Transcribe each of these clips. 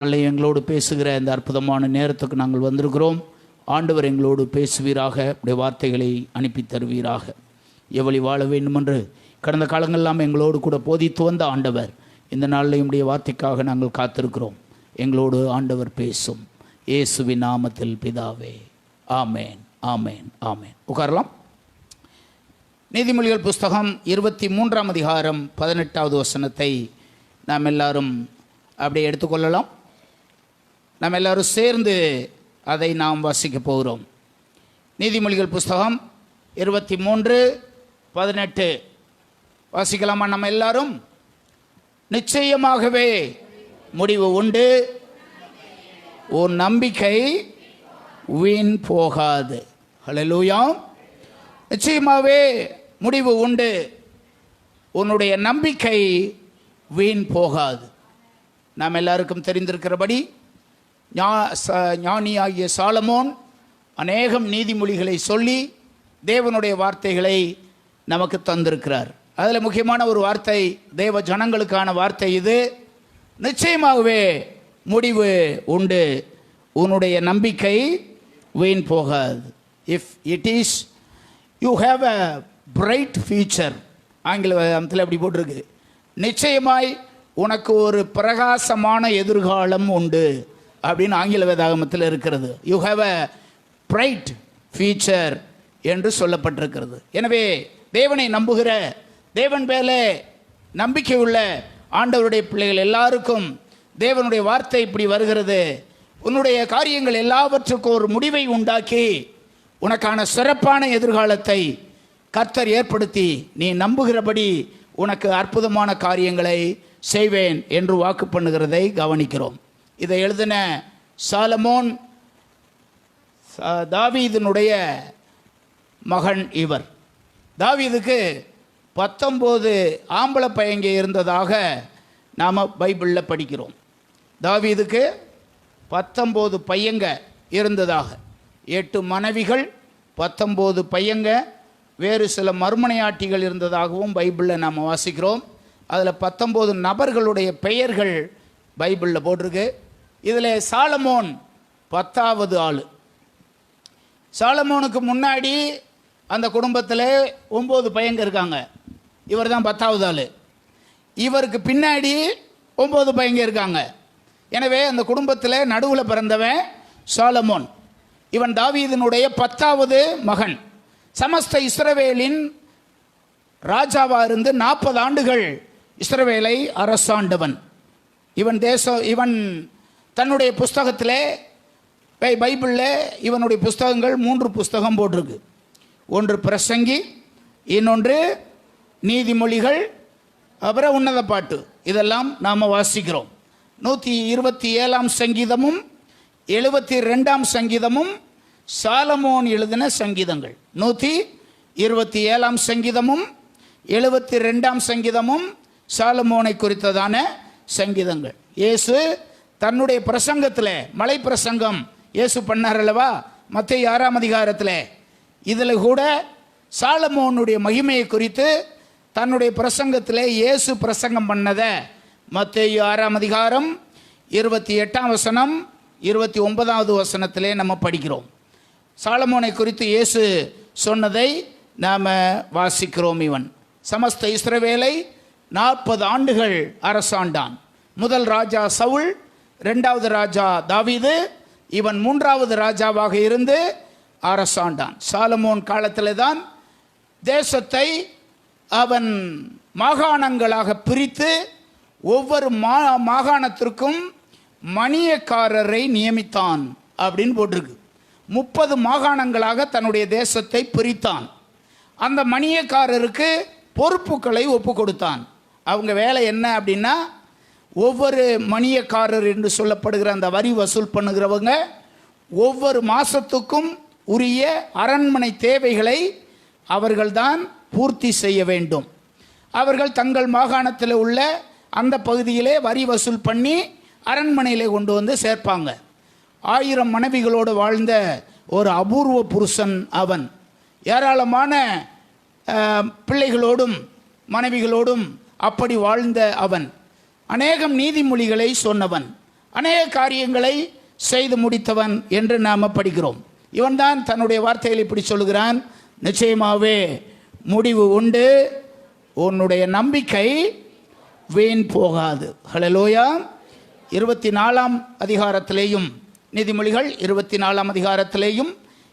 எங்களோடு பேசுகிற இந்த அற்புதமான நேரத்துக்கு நாங்கள் வந்திருக்கிறோம். ஆண்டவர் எங்களோடு பேசுவீராக, உடைய வார்த்தைகளை அனுப்பி தருவீராக. எவ்வளி வாழ வேண்டுமென்று கடந்த காலங்களெல்லாம் எங்களோடு கூட போதித்து வந்த ஆண்டவர், இந்த நாளில் உடைய வார்த்தைக்காக நாங்கள் காத்திருக்கிறோம். எங்களோடு ஆண்டவர் பேசும். இயேசுவின் நாமத்தில் பிதாவே, ஆமேன், ஆமேன், ஆமேன். உட்காரலாம். நீதிமொழிகள் புஸ்தகம் 23ஆம் அதிகாரம் 18வது வசனத்தை நாம் எல்லாரும் அப்படியே எடுத்துக்கொள்ளலாம். நாம் எல்லாரும் சேர்ந்து அதை நாம் வாசிக்க போகிறோம். நீதிமொழிகள் புஸ்தகம் 23:18 வாசிக்கலாமா? நம்ம எல்லாரும். நிச்சயமாகவே முடிவு உண்டு, உன் நம்பிக்கை வீண் போகாது. ஹல்லேலூயா. நிச்சயமாகவே முடிவு உண்டு, உன்னுடைய நம்பிக்கை வீண் போகாது. நாம் எல்லாருக்கும் தெரிந்திருக்கிறபடி ஞானியாகிய சாலமோன் அநேகம் நீதிமொழிகளை சொல்லி தேவனுடைய வார்த்தைகளை நமக்கு தந்திருக்கிறார். அதில் முக்கியமான ஒரு வார்த்தை, தேவ ஜனங்களுக்கான வார்த்தை இது. நிச்சயமாகவே முடிவு உண்டு, உன்னுடைய நம்பிக்கை வீண் போகாது. If it is you have a bright future, ஆங்கிலத்தில் அப்படி போட்டிருக்கு. நிச்சயமாய் உனக்கு ஒரு பிரகாசமான எதிர்காலம் உண்டு அப்படின்னு ஆங்கில வேதாகமத்தில் இருக்கிறது. You have a bright future என்று சொல்லப்பட்டிருக்கிறது. எனவே தேவனை நம்புகிற, தேவன் மேலே நம்பிக்கை உள்ள ஆண்டவருடைய பிள்ளைகள் எல்லாருக்கும் தேவனுடைய வார்த்தை இப்படி வருகிறது. உன்னுடைய காரியங்கள் எல்லாவற்றுக்கும் ஒரு முடிவை உண்டாக்கி உனக்கான சிறப்பான எதிர்காலத்தை கர்த்தர் ஏற்படுத்தி நீ நம்புகிறபடி உனக்கு அற்புதமான காரியங்களை செய்வேன் என்று வாக்கு பண்ணுகிறதை கவனிக்கிறோம். இதை எழுதின சாலமோன் தாவீதினுடைய மகன். இவர் தாவீதுக்கு 19 ஆம்பளை பையங்க இருந்ததாக நாம் பைபிளில் படிக்கிறோம். தாவீதுக்கு 19 பையங்க இருந்ததாக, 8 மனைவிகள், 19 பையங்க, வேறு சில மறுமனையாட்டிகள் இருந்ததாகவும் பைபிளில் நாம் வாசிக்கிறோம். அதில் 19 நபர்களுடைய பெயர்கள் பைபிளில் போட்டிருக்கு. இதில் சாலமோன் 10வது ஆள். சாலமோனுக்கு முன்னாடி அந்த குடும்பத்தில் 9 பையங்க இருக்காங்க. இவர் தான் 10வது ஆள். இவருக்கு பின்னாடி 9 பையங்க இருக்காங்க. எனவே அந்த குடும்பத்தில் நடுவில் பிறந்தவன் சாலமோன். இவன் தாவீதினுடைய 10வது மகன். சமஸ்த இஸ்ரவேலின் ராஜாவாக இருந்து 40 ஆண்டுகள் இஸ்ரவேலை அரசாண்டவன். இவன் தன்னுடைய புஸ்தகத்தில், பைபிளில் இவனுடைய புஸ்தகங்கள் 3 புஸ்தகம் போட்டிருக்கு. ஒன்று பிரசங்கி, இன்னொன்று நீதிமொழிகள், அப்புறம் உன்னத பாட்டு. இதெல்லாம் நாம் வாசிக்கிறோம். 127ஆம் சங்கீதமும் 72ஆம் சங்கீதமும் சாலமோன் எழுதின சங்கீதங்கள். 127ஆம் சங்கீதமும் 72ஆம் சங்கீதமும் சாலமோனை குறித்ததான சங்கீதங்கள். இயேசு தன்னுடைய பிரசங்கத்தில், மலை பிரசங்கம் இயேசு பண்ணார் அல்லவா, மத்தேயு 6ஆம் அதிகாரத்தில், இதில் கூட சாலமோனுடைய மகிமையை குறித்து தன்னுடைய பிரசங்கத்தில் இயேசு பிரசங்கம் பண்ணதை மத்தேயு 6ஆம் அதிகாரம் 28ஆம் வசனம் 29வது வசனத்திலே நம்ம படிக்கிறோம். சாலமோனை குறித்து இயேசு சொன்னதை நாம் வாசிக்கிறோம். இவன் சமஸ்த இஸ்ரவேலை 40 ஆண்டுகள் அரசாண்டான். முதல் ராஜா சவுல், 2வது ராஜா தாவீது, இவன் 3வது ராஜாவாக இருந்து அரசாண்டான். சாலமோன் காலத்தில் தான் தேசத்தை அவன் மாகாணங்களாக பிரித்து ஒவ்வொரு மாகாணத்திற்கும் மணியக்காரரை நியமித்தான் அப்படின்னு போட்டிருக்கு. 30 மாகாணங்களாக தன்னுடைய தேசத்தை பிரித்தான். அந்த மணியக்காரருக்கு பொறுப்புகளை ஒப்பு கொடுத்தான். அவங்க வேலை என்ன அப்படின்னா, ஒவ்வொரு மணியக்காரர் என்று சொல்லப்படுகிற அந்த வரி வசூல் பண்ணுகிறவங்க ஒவ்வொரு மாதத்துக்கும் உரிய அரண்மனை தேவைகளை அவர்கள்தான் பூர்த்தி செய்ய வேண்டும். அவர்கள் தங்கள் மாகாணத்தில் உள்ள அந்த பகுதியிலே வரி வசூல் பண்ணி அரண்மனையிலே கொண்டு வந்து சேர்ப்பாங்க. 1000 மனைவிகளோடு வாழ்ந்த ஒரு அபூர்வ புருஷன் அவன். ஏராளமான பிள்ளைகளோடும் மனைவிகளோடும் அப்படி வாழ்ந்த அவன் அநேகம் நீதிமொழிகளை சொன்னவன். அநேக காரியங்களை செய்து முடித்தவன் என்று நாம் படிக்கிறோம். இவன்தான் தன்னுடைய வார்த்தையில் இப்படி சொல்லுகிறான், நிச்சயமாகவே முடிவு உண்டு, உன்னுடைய நம்பிக்கை வீண் போகாது. ஹல்லேலூயா. 24ஆம் அதிகாரத்திலேயும், நீதிமொழிகள் 24ஆம் அதிகாரத்திலேயும்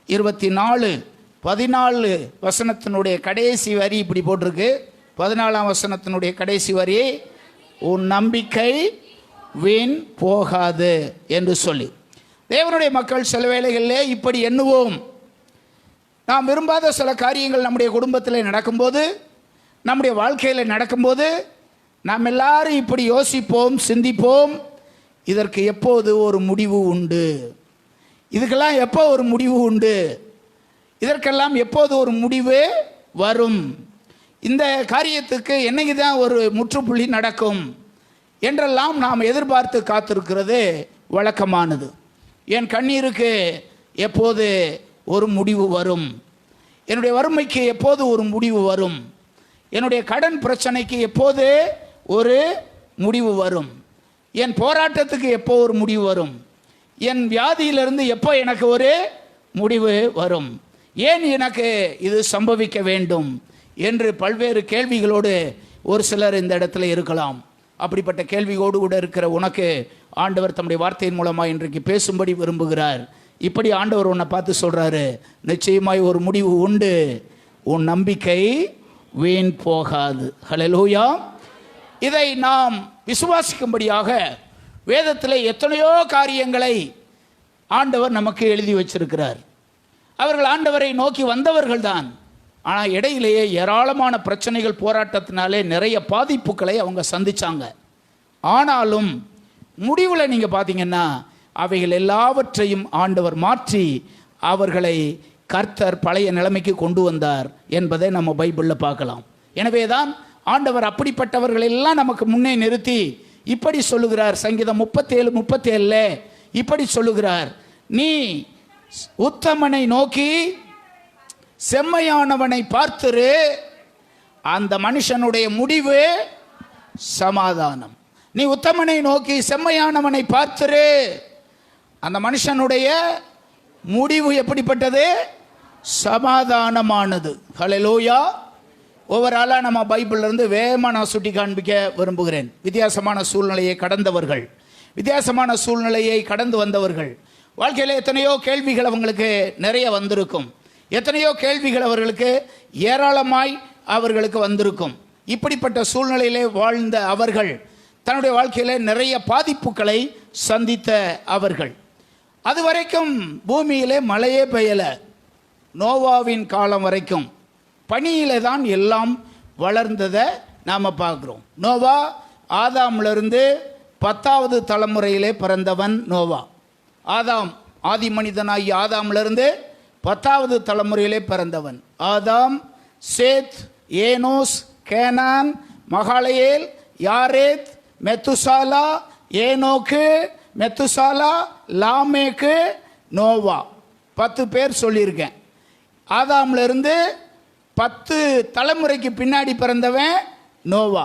14 வசனத்தினுடைய கடைசி வரி இப்படி போட்டிருக்கு. 14ஆம் வசனத்தினுடைய கடைசி வரி, உன் நம்பிக்கை வீண் போகாது என்று சொல்லி. தேவனுடைய மக்கள் சில வேளைகளிலே இப்படி எண்ணுவோம். நாம் விரும்பாத சில காரியங்கள் நம்முடைய குடும்பத்தில் நடக்கும்போது, நம்முடைய வாழ்க்கையில் நடக்கும்போது, நாம் எல்லாரும் இப்படி யோசிப்போம், சிந்திப்போம், இதற்கு எப்போது ஒரு முடிவு உண்டு, இதுக்கெல்லாம் எப்போ ஒரு முடிவு உண்டு, இதற்கெல்லாம் எப்போது ஒரு முடிவு வரும், இந்த காரியத்துக்கு என்னைக்கு தான் ஒரு முற்றுப்புள்ளி நடக்கும் என்றெல்லாம் நாம் எதிர்பார்த்து காத்திருக்கிறது வழக்கமானது. என் கண்ணீருக்கு எப்போது ஒரு முடிவு வரும், என்னுடைய வறுமைக்கு எப்போது ஒரு முடிவு வரும், என்னுடைய கடன் பிரச்சனைக்கு எப்போது ஒரு முடிவு வரும், என் போராட்டத்துக்கு எப்போ ஒரு முடிவு வரும், என் வியாதியிலிருந்து எப்போ எனக்கு ஒரு முடிவு வரும், ஏன் எனக்கு இது சம்பவிக்க வேண்டும் என்று பல்வேறு கேள்விகளோடு ஒரு சிலர் இந்த இடத்துல இருக்கலாம். அப்படிப்பட்ட கேள்வியோடு கூட இருக்கிற உனக்கு ஆண்டவர் தம்முடைய வார்த்தையின் மூலமாக இன்றைக்கு பேசும்படி விரும்புகிறார். இப்படி ஆண்டவர் உன்னை பார்த்து சொல்கிறாரு, நிச்சயமாய் ஒரு முடிவு உண்டு, உன் நம்பிக்கை வீண் போகாது. ஹல்லேலூயா. இதை நாம் விசுவாசிக்கும்படியாக வேதத்தில் எத்தனையோ காரியங்களை ஆண்டவர் நமக்கு எழுதி வச்சிருக்கிறார். அவர்கள் ஆண்டவரை நோக்கி வந்தவர்கள் தான். ஆனால் இடையிலேயே ஏராளமான பிரச்சனைகள், போராட்டத்தினாலே நிறைய பாதிப்புகளை அவங்க சந்தித்தாங்க. ஆனாலும் முடிவில் நீங்கள் பார்த்தீங்கன்னா அவைகள் எல்லாவற்றையும் ஆண்டவர் மாற்றி அவர்களை கர்த்தர் பழைய நிலைமைக்கு கொண்டு வந்தார் என்பதை நம்ம பைபிளில் பார்க்கலாம். எனவே தான் ஆண்டவர் அப்படிப்பட்டவர்கள் எல்லாம் நமக்கு முன்னே நிறுத்தி இப்படி சொல்லுகிறார். சங்கீதம் 37:37 இப்படி சொல்லுகிறார், நீ உத்தமனை நோக்கி செம்மையானவனை பார்த்துரு, அந்த மனுஷனுடைய முடிவு சமாதானம். நீ உத்தமனை நோக்கி செம்மையானவனை பார்த்துரு, அந்த மனுஷனுடைய முடிவு எப்படிப்பட்டது? சமாதானமானது. ஹல்லேலூயா. ஒவ்வொரு ஆளாக நம்ம பைபிளிலிருந்து வேகமாக நான் சுட்டி காண்பிக்க விரும்புகிறேன். வித்தியாசமான சூழ்நிலையை கடந்தவர்கள், வித்தியாசமான சூழ்நிலையை கடந்து வந்தவர்கள், வாழ்க்கையில் எத்தனையோ கேள்விகள் அவங்களுக்கு நிறைய வந்திருக்கும், எத்தனையோ கேள்விகள் அவர்களுக்கு ஏராளமாய் அவர்களுக்கு வந்திருக்கும். இப்படிப்பட்ட சூழ்நிலையிலே வாழ்ந்த அவர்கள், தன்னுடைய வாழ்க்கையில் நிறைய பாதிப்புகளை சந்தித்த அவர்கள், அதுவரைக்கும் பூமியிலே மழையே பெய்யலை. நோவாவின் காலம் வரைக்கும் பனியிலே தான் எல்லாம் வளர்ந்ததை நாம் பார்க்குறோம். நோவா ஆதாமிலிருந்து 10வது தலைமுறையிலே பிறந்தவன் நோவா. ஆதாம், ஆதி மனிதனாகி ஆதாமிலிருந்து 10வது தலைமுறையிலே பிறந்தவன். ஆதாம், சேத், ஏனோஸ், கேனான், மகாலயேல், யாரேத், மெத்துசாலா, ஏனோக்கு, மெத்துசாலா, லாமேக்கு, நோவா. 10 பேர் சொல்லியிருக்கேன். ஆதாமிலிருந்து 10 தலைமுறைக்கு பின்னாடி பிறந்தவன் நோவா.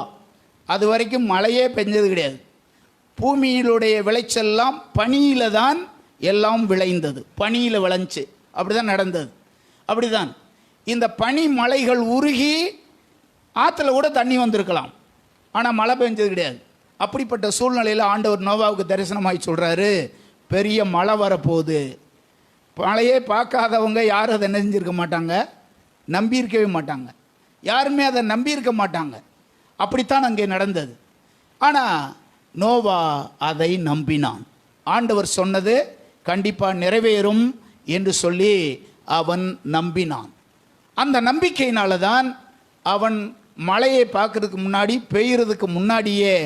அது வரைக்கும் மழையே பெஞ்சது கிடையாது. பூமியிலுடைய விளைச்செல்லாம் பனியில் தான் எல்லாம் விளைந்தது, பனியில் விளைஞ்சு. அப்படி தான் நடந்தது. அப்படி தான் இந்த பனி மலைகள் உருகி ஆற்றுல கூட தண்ணி வந்திருக்கலாம், ஆனால் மழை பெஞ்சது கிடையாது. அப்படிப்பட்ட சூழ்நிலையில் ஆண்டவர் நோவாவுக்கு தரிசனமாகி சொல்கிறாரு, பெரிய மழை வரப்போகுது. மழையே பார்க்காதவங்க யாரும் அதை நெஞ்சிருக்க மாட்டாங்க, நம்பியிருக்கவே மாட்டாங்க, யாருமே அதை நம்பியிருக்க மாட்டாங்க. அப்படித்தான் அங்கே நடந்தது. ஆனால் நோவா அதை நம்பினான். ஆண்டவர் சொன்னது கண்டிப்பாக நிறைவேறும் என்று சொல்லி அவன் நம்பினான். அந்த நம்பிக்கையினால தான் அவன் மழையை பார்க்கறதுக்கு முன்னாடி, பெய்யறதுக்கு முன்னாடியே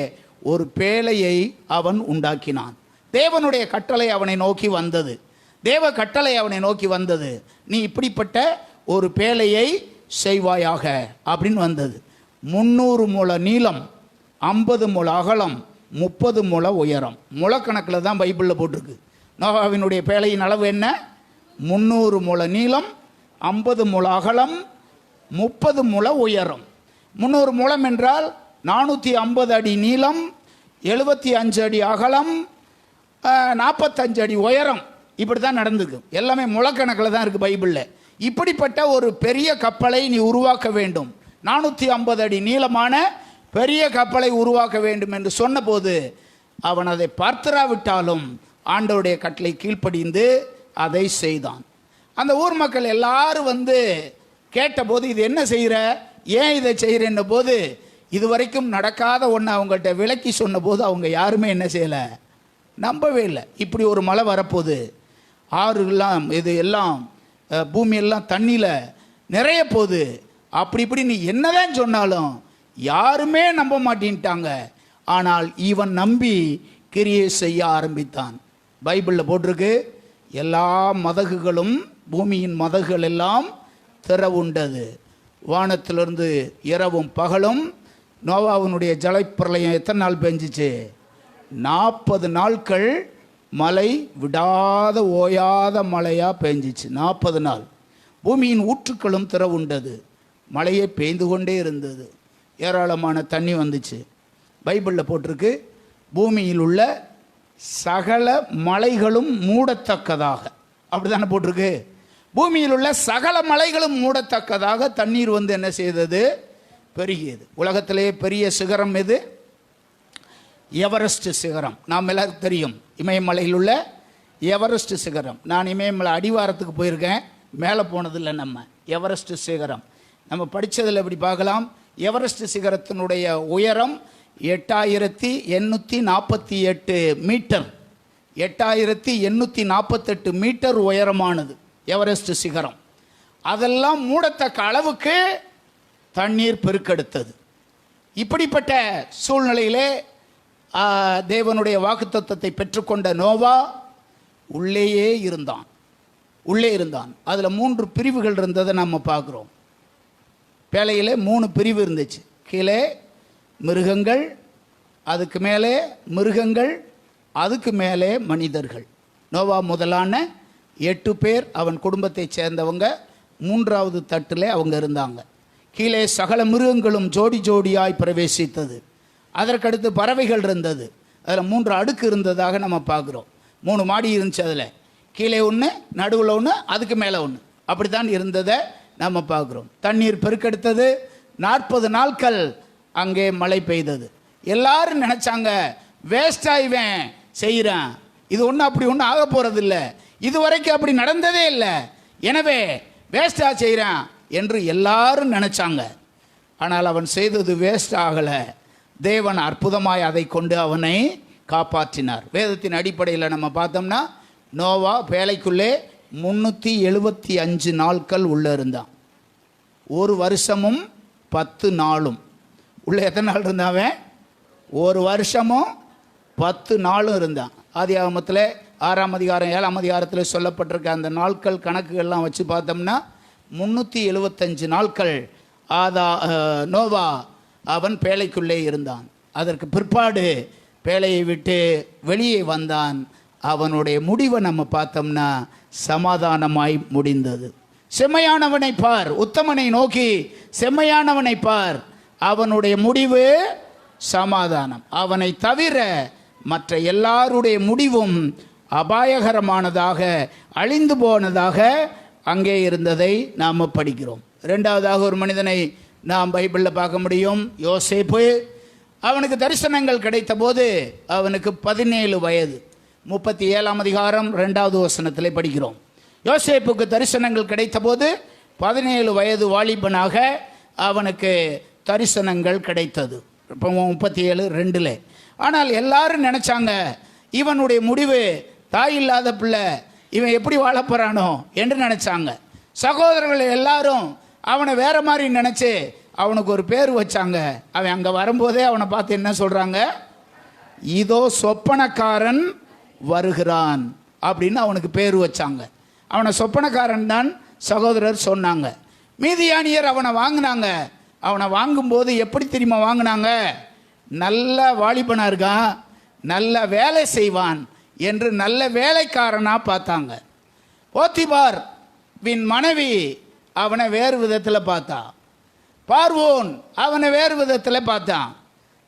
ஒரு பேழையை அவன் உண்டாக்கினான். தேவனுடைய கட்டளை அவனை நோக்கி வந்தது. தேவ கட்டளை அவனை நோக்கி வந்தது, நீ இப்படிப்பட்ட ஒரு பேழையை செய்வாயாக அப்படின்னு வந்தது. 300 முழ நீளம், 50 முழ அகலம், 30 முழ உயரம். முழக்கணக்கில் தான் பைபிளில் போட்டிருக்கு. நோவாவினுடைய பேழையின் அளவு என்ன? 300 முழ நீளம், 50 முழ அகலம், 30 முழ உயரம். 300 முழம் என்றால் 450 அடி நீளம், 75 அடி அகலம், 45 அடி உயரம். இப்படி தான் நடந்துக்கு. எல்லாமே முழக்கணக்கில் தான் இருக்குது பைபிளில். இப்படிப்பட்ட ஒரு பெரிய கப்பலை நீ உருவாக்க வேண்டும், 450 அடி நீளமான பெரிய கப்பலை உருவாக்க வேண்டும் என்று சொன்னபோது அவன் அதை பார்த்திராவிட்டாலும் ஆண்டவருடைய கட்டளை கீழ்ப்படிந்து அதை செய்தான். அந்த ஊர் மக்கள் எல்லாரும் வந்து கேட்டபோது, இது என்ன செய்கிற, ஏன் இதை செய்கிறேன்ன போது, இதுவரைக்கும் நடக்காத ஒன்று அவங்கள்ட்ட விளக்கி சொன்னபோது அவங்க யாருமே என்ன செய்யலை, நம்பவே இல்லை. இப்படி ஒரு மழை வரப்போகுது, ஆறுலாம் இது எல்லாம் பூமியெல்லாம் தண்ணியில் நிறைய போகுது, அப்படி இப்படி நீ என்னதான் சொன்னாலும் யாருமே நம்ப மாட்டேன்ட்டாங்க. ஆனால் இவன் நம்பி கிரியை செய்ய ஆரம்பித்தான். பைபிளில் போட்டிருக்கு, எல்லா மதகுகளும், பூமியின் மதகுகள் எல்லாம் திறவுண்டது. வானத்திலிருந்து இரவும் பகலும். நோவாவினுடைய ஜலப்பிரளயம் எத்தனை நாள் பெஞ்சிச்சு? 40 நாட்கள் மழை விடாத ஓயாத மழையாக பெஞ்சிச்சு. 40 நாள் பூமியின் ஊற்றுக்களும் திறவுண்டது. மழையே பெய்து கொண்டே இருந்தது. ஏராளமான தண்ணி வந்துச்சு. பைபிளில் போட்டிருக்கு, பூமியில் உள்ள சகல மலைகளும் மூடத்தக்கதாக. அப்படி தானே போட்டிருக்கு. பூமியில் உள்ள சகல மலைகளும் மூடத்தக்கதாக தண்ணீர் வந்து என்ன செய்தது? பெருகியது. உலகத்திலே பெரிய சிகரம் எது? எவரெஸ்ட் சிகரம். நாம் எல்லாருக்கும் தெரியும், இமயமலையில் உள்ள எவரெஸ்ட் சிகரம். நான் இமயமலை அடிவாரத்துக்கு போயிருக்கேன், மேலே போனதில்லை. நம்ம எவரெஸ்ட் சிகரம் நம்ம படித்ததில் எப்படி பார்க்கலாம். எவரெஸ்ட் சிகரத்தினுடைய உயரம் 8848 மீட்டர். 8848 மீட்டர் உயரமானது எவரெஸ்ட் சிகரம். அதெல்லாம் மூடத்தக்க அளவுக்கு தண்ணீர் பெருக்கெடுத்தது. இப்படிப்பட்ட சூழ்நிலையிலே தேவனுடைய வாக்குத்தத்தத்தை பெற்றுக்கொண்ட நோவா உள்ளே இருந்தான். அதில் 3 பிரிவுகள் இருந்ததை நம்ம பார்க்குறோம். பேழையில் 3 பிரிவு இருந்துச்சு. கீழே மிருகங்கள், அதுக்கு மேலே மிருகங்கள், அதுக்கு மேலே மனிதர்கள். நோவா முதலான 8 பேர் அவன் குடும்பத்தை சேர்ந்தவங்க 3வது தட்டில் அவங்க இருந்தாங்க. கீழே சகல மிருகங்களும் ஜோடி ஜோடியாய் பிரவேசித்தது. அதற்கடுத்து பறவைகள் இருந்தது. அதில் 3 அடுக்கு இருந்ததாக நம்ம பார்க்குறோம். 3 மாடி இருந்துச்சு. அதில் கீழே ஒன்று, நடுவில் ஒன்று, அதுக்கு மேலே ஒன்று, அப்படி தான் இருந்ததை நம்ம பார்க்குறோம். தண்ணீர் பெருக்கெடுத்தது. 40 நாட்கள் அங்கே மழை பெய்தது. எல்லாரும் நினச்சாங்க, வேஸ்டாக இவன் செய்கிறான், இது ஒன்றும் அப்படி ஒன்றும் ஆக போகிறதில்ல, இதுவரைக்கும் அப்படி நடந்ததே இல்லை, எனவே வேஸ்டாக செய்கிறான் என்று எல்லாரும் நினச்சாங்க. ஆனால் அவன் செய்தது வேஸ்ட் ஆகலை. தேவன் அற்புதமாய் அதை கொண்டு அவனை காப்பாற்றினார். வேதத்தின் அடிப்படையில் நம்ம பார்த்தோம்னா, நோவா பேழைக்குள்ளே 375 நாட்கள் உள்ளே இருந்தான். 1 வருஷமும் 10 நாளும். உள்ளே எத்தனை நாள் இருந்தாவன்? 1 வருஷமும் 10 நாளும் இருந்தான். ஆதியாகமத்தில் 6ஆம் அதிகாரம் 7ஆம் அதிகாரத்தில் சொல்லப்பட்டிருக்க அந்த நாட்கள் கணக்குகள்லாம் வச்சு பார்த்தோம்னா 375 நாட்கள் நோவா அவன் பேழைக்குள்ளே இருந்தான். அதற்கு பிற்பாடு பேழையை விட்டு வெளியே வந்தான். அவனுடைய முடிவை நம்ம பார்த்தோம்னா சமாதானமாய் முடிந்தது. செம்மையானவனை பார், உத்தமனை நோக்கி செம்மையானவனை பார், அவனுடைய முடிவு சமாதானம். அவனை தவிர மற்ற எல்லாருடைய முடிவும் அபாயகரமானதாக, அழிந்து போனதாக அங்கே இருந்ததை நாம் படிக்கிறோம். 2வதாக ஒரு மனிதனை நாம் பைபிளில் பார்க்க முடியும். யோசேப்பு. அவனுக்கு தரிசனங்கள் கிடைத்த போது அவனுக்கு 17 வயது. 37ஆம் அதிகாரம் 2வது வசனத்தில் படிக்கிறோம். யோசேப்புக்கு தரிசனங்கள் கிடைத்த போது 17 வயது வாலிபனாக அவனுக்கு தரிசனங்கள் கிடைத்தது. இப்போ 37:2. ஆனால் எல்லாரும் நினச்சாங்க, இவனுடைய முடிவு தாய் இல்லாத பிள்ளை, இவன் எப்படி வாழப்போறானோ என்று நினச்சாங்க. சகோதரர்கள் எல்லாரும் அவனை வேற மாதிரி நினச்சி அவனுக்கு ஒரு பேர் வச்சாங்க. அவன் அங்கே வரும்போதே அவனை பார்த்து என்ன சொல்கிறாங்க? இதோ சொப்பனக்காரன் வருகிறான் அப்படின்னு அவனுக்கு பேர் வச்சாங்க. அவனை சொப்பனக்காரன் தான் சகோதரர் சொன்னாங்க. மீதியானியர் அவனை வாங்கினாங்க. அவனை வாங்கும்போது எப்படி தெரியுமா வாங்கினாங்க? நல்ல வாலிபனாக இருக்கான், நல்ல வேலை செய்வான் என்று நல்ல வேலைக்காரனாக பார்த்தாங்க. போத்திபார் மனைவி அவனை வேறு விதத்தில் பார்த்தா. பார்வோன் அவனை வேறு விதத்தில் பார்த்தான்,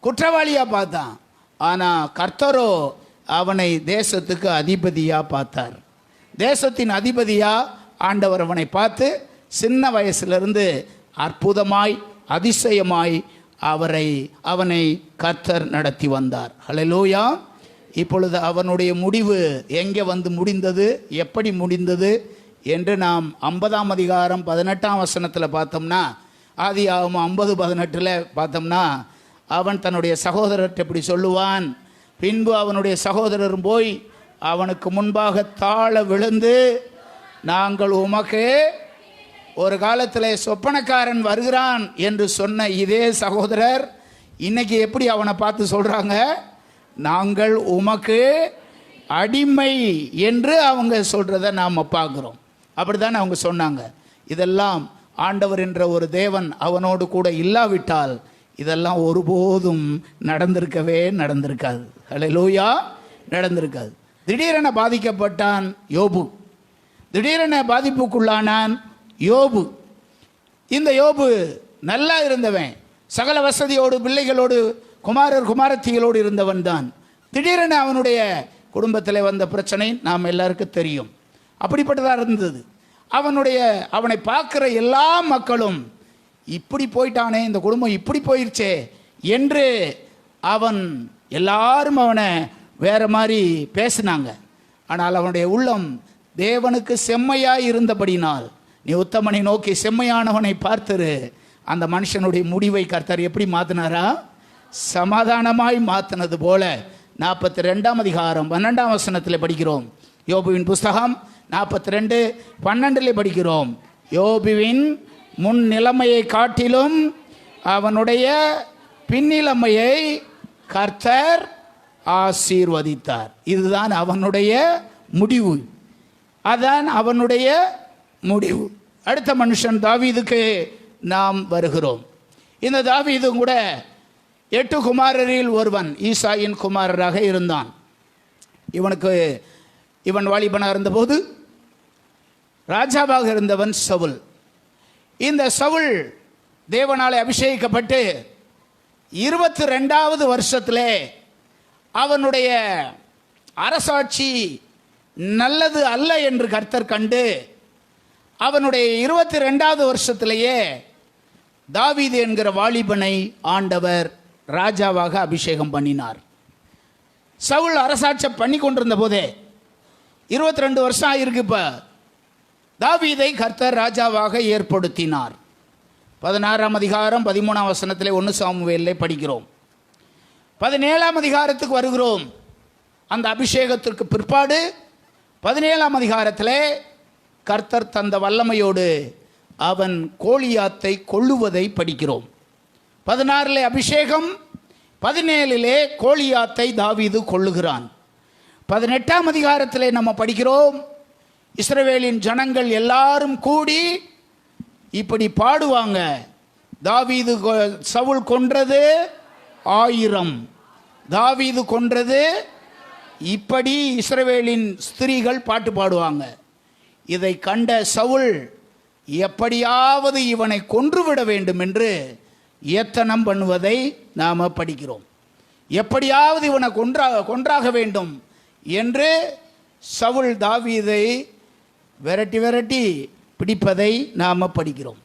குற்றவாளியாக பார்த்தான். ஆனால் கர்த்தரோ அவனை தேசத்துக்கு அதிபதியாக பார்த்தார். தேசத்தின் அதிபதியாக ஆண்டவர் அவனை பார்த்து சின்ன வயசிலிருந்து அற்புதமாய் அதிசயமாய் அவனை கர்த்தர் நடத்தி வந்தார். ஹல்லேலூயா. இப்பொழுது அவனுடைய முடிவு எங்கே வந்து முடிந்தது, எப்படி முடிந்தது என்று நாம் 50ஆம் அதிகாரம் 18ஆம் வசனத்தில் பார்த்தோம்னா, ஆதியாகமம் 50:18 பார்த்தோம்னா, அவன் தன்னுடைய சகோதரர்கிட்ட இப்படி சொல்லுவான். பின்பு அவனுடைய சகோதரரும் போய் அவனுக்கு முன்பாக தாழ விழுந்து, நாங்கள் உமக்கு ஒரு காலத்தில் சொப்பனக்காரன் வருகிறான் என்று சொன்ன இதே சகோதரர் இன்னைக்கு எப்படி அவனை பார்த்து சொல்கிறாங்க, நாங்கள் உமக்கு அடிமை என்று அவங்க சொல்கிறத நாம் பார்க்குறோம். அப்படி தானே அவங்க சொன்னாங்க. இதெல்லாம் ஆண்டவர் என்ற ஒரு தேவன் அவனோடு கூட இல்லாவிட்டால் இதெல்லாம் ஒருபோதும் நடந்திருக்காது. ஹல்லேலூயா, நடந்திருக்காது. திடீரென பாதிக்கப்பட்டான் யோபு, திடீரென பாதிப்புக்குள்ளானான் யோபு. இந்த யோபு நல்லா இருந்தவன், சகல வசதியோடு பிள்ளைகளோடு குமாரத்திகளோடு இருந்தவன் தான். திடீரென அவனுடைய குடும்பத்தில் வந்த பிரச்சனை நாம் எல்லாருக்கும் தெரியும். அப்படிப்பட்டதாக இருந்தது. அவனை பார்க்குற எல்லா மக்களும் இப்படி போயிட்டானே, இந்த குடும்பம் இப்படி போயிடுச்சே என்று எல்லாரும் அவனை வேற மாதிரி பேசினாங்க. ஆனால் அவனுடைய உள்ளம் தேவனுக்கு செம்மையாய் இருந்தபடினால், நீ உத்தமனை நோக்கி செம்மையானவனை பார்த்துரு, அந்த மனுஷனுடைய முடிவை கர்த்தர் எப்படி மாற்றினாரா, சமாதானமாய் மாற்றினது போல 42ஆம் அதிகாரம் 12ஆம் வசனத்தில் படிக்கிறோம். யோபுவின் புஸ்தகம் 42:12 படிக்கிறோம். யோபுவின் முன் நிலைமையை காட்டிலும் அவனுடைய பின்னிலைமையை கர்த்தர் ஆசீர்வதித்தார். இதுதான் அவனுடைய முடிவு. அதான் அவனுடைய முடிவு. அடுத்த மனுஷன் தாவீதுக்கு நாம் வருகிறோம். இந்த தாவீதும் கூட 8 குமாரரில் ஒருவன், ஈசாயின் குமாரராக இருந்தான். இவன் வாலிபனாக இருந்தபோது ராஜாவாக இருந்தவன் சவுல். இந்த சவுல் தேவனாலே அபிஷேகிக்கப்பட்டு 22வது வருஷத்திலே அவனுடைய அரசாட்சி நல்லது அல்ல என்று கர்த்தர் கண்டு, அவனுடைய 22வது வருஷத்திலேயே தாவீது என்கிற வாலிபனை ஆண்டவர் ராஜாவாக அபிஷேகம் பண்ணினார். சவுல் அரசாட்சி பண்ணி கொண்டிருந்த போதே 22 வருஷம் ஆயிருக்கு. இப்போ தாவீதை கர்த்தர் ராஜாவாக ஏற்படுத்தினார். 16ஆம் அதிகாரம் 13ஆம் வசனத்திலே 1 சாமுவேலில் படிக்கிறோம். 17ஆம் அதிகாரத்துக்கு வருகிறோம். அந்த அபிஷேகத்திற்கு பிற்பாடு 17ஆம் அதிகாரத்திலே கர்த்தர் தந்த வல்லமையோடு அவன் கோலியாத்தை கொல்லுவதை படிக்கிறோம். 16 அபிஷேகம், 17 கோலியாத்தை தாவீது கொல்லுகிறான். 18ஆம் அதிகாரத்திலே நம்ம படிக்கிறோம், இஸ்ரவேலின் ஜனங்கள் எல்லாரும் கூடி இப்படி பாடுவாங்க, தாவீது சவுல் கொன்றது 1000, தாவீது கொன்றது. இப்படி இஸ்ரவேலின் ஸ்திரீகள் பாட்டு பாடுவாங்க. இதை கண்ட சவுல் எப்படியாவது இவனை கொன்றுவிட வேண்டும் என்று எத்தனம் பண்ணுவதை நாம் படிக்கிறோம். எப்படியாவது இவனை கொன்றாக வேண்டும் என்று சவுல் தாவீதை விரட்டி பிடிப்பதை நாம் படிக்கிறோம்.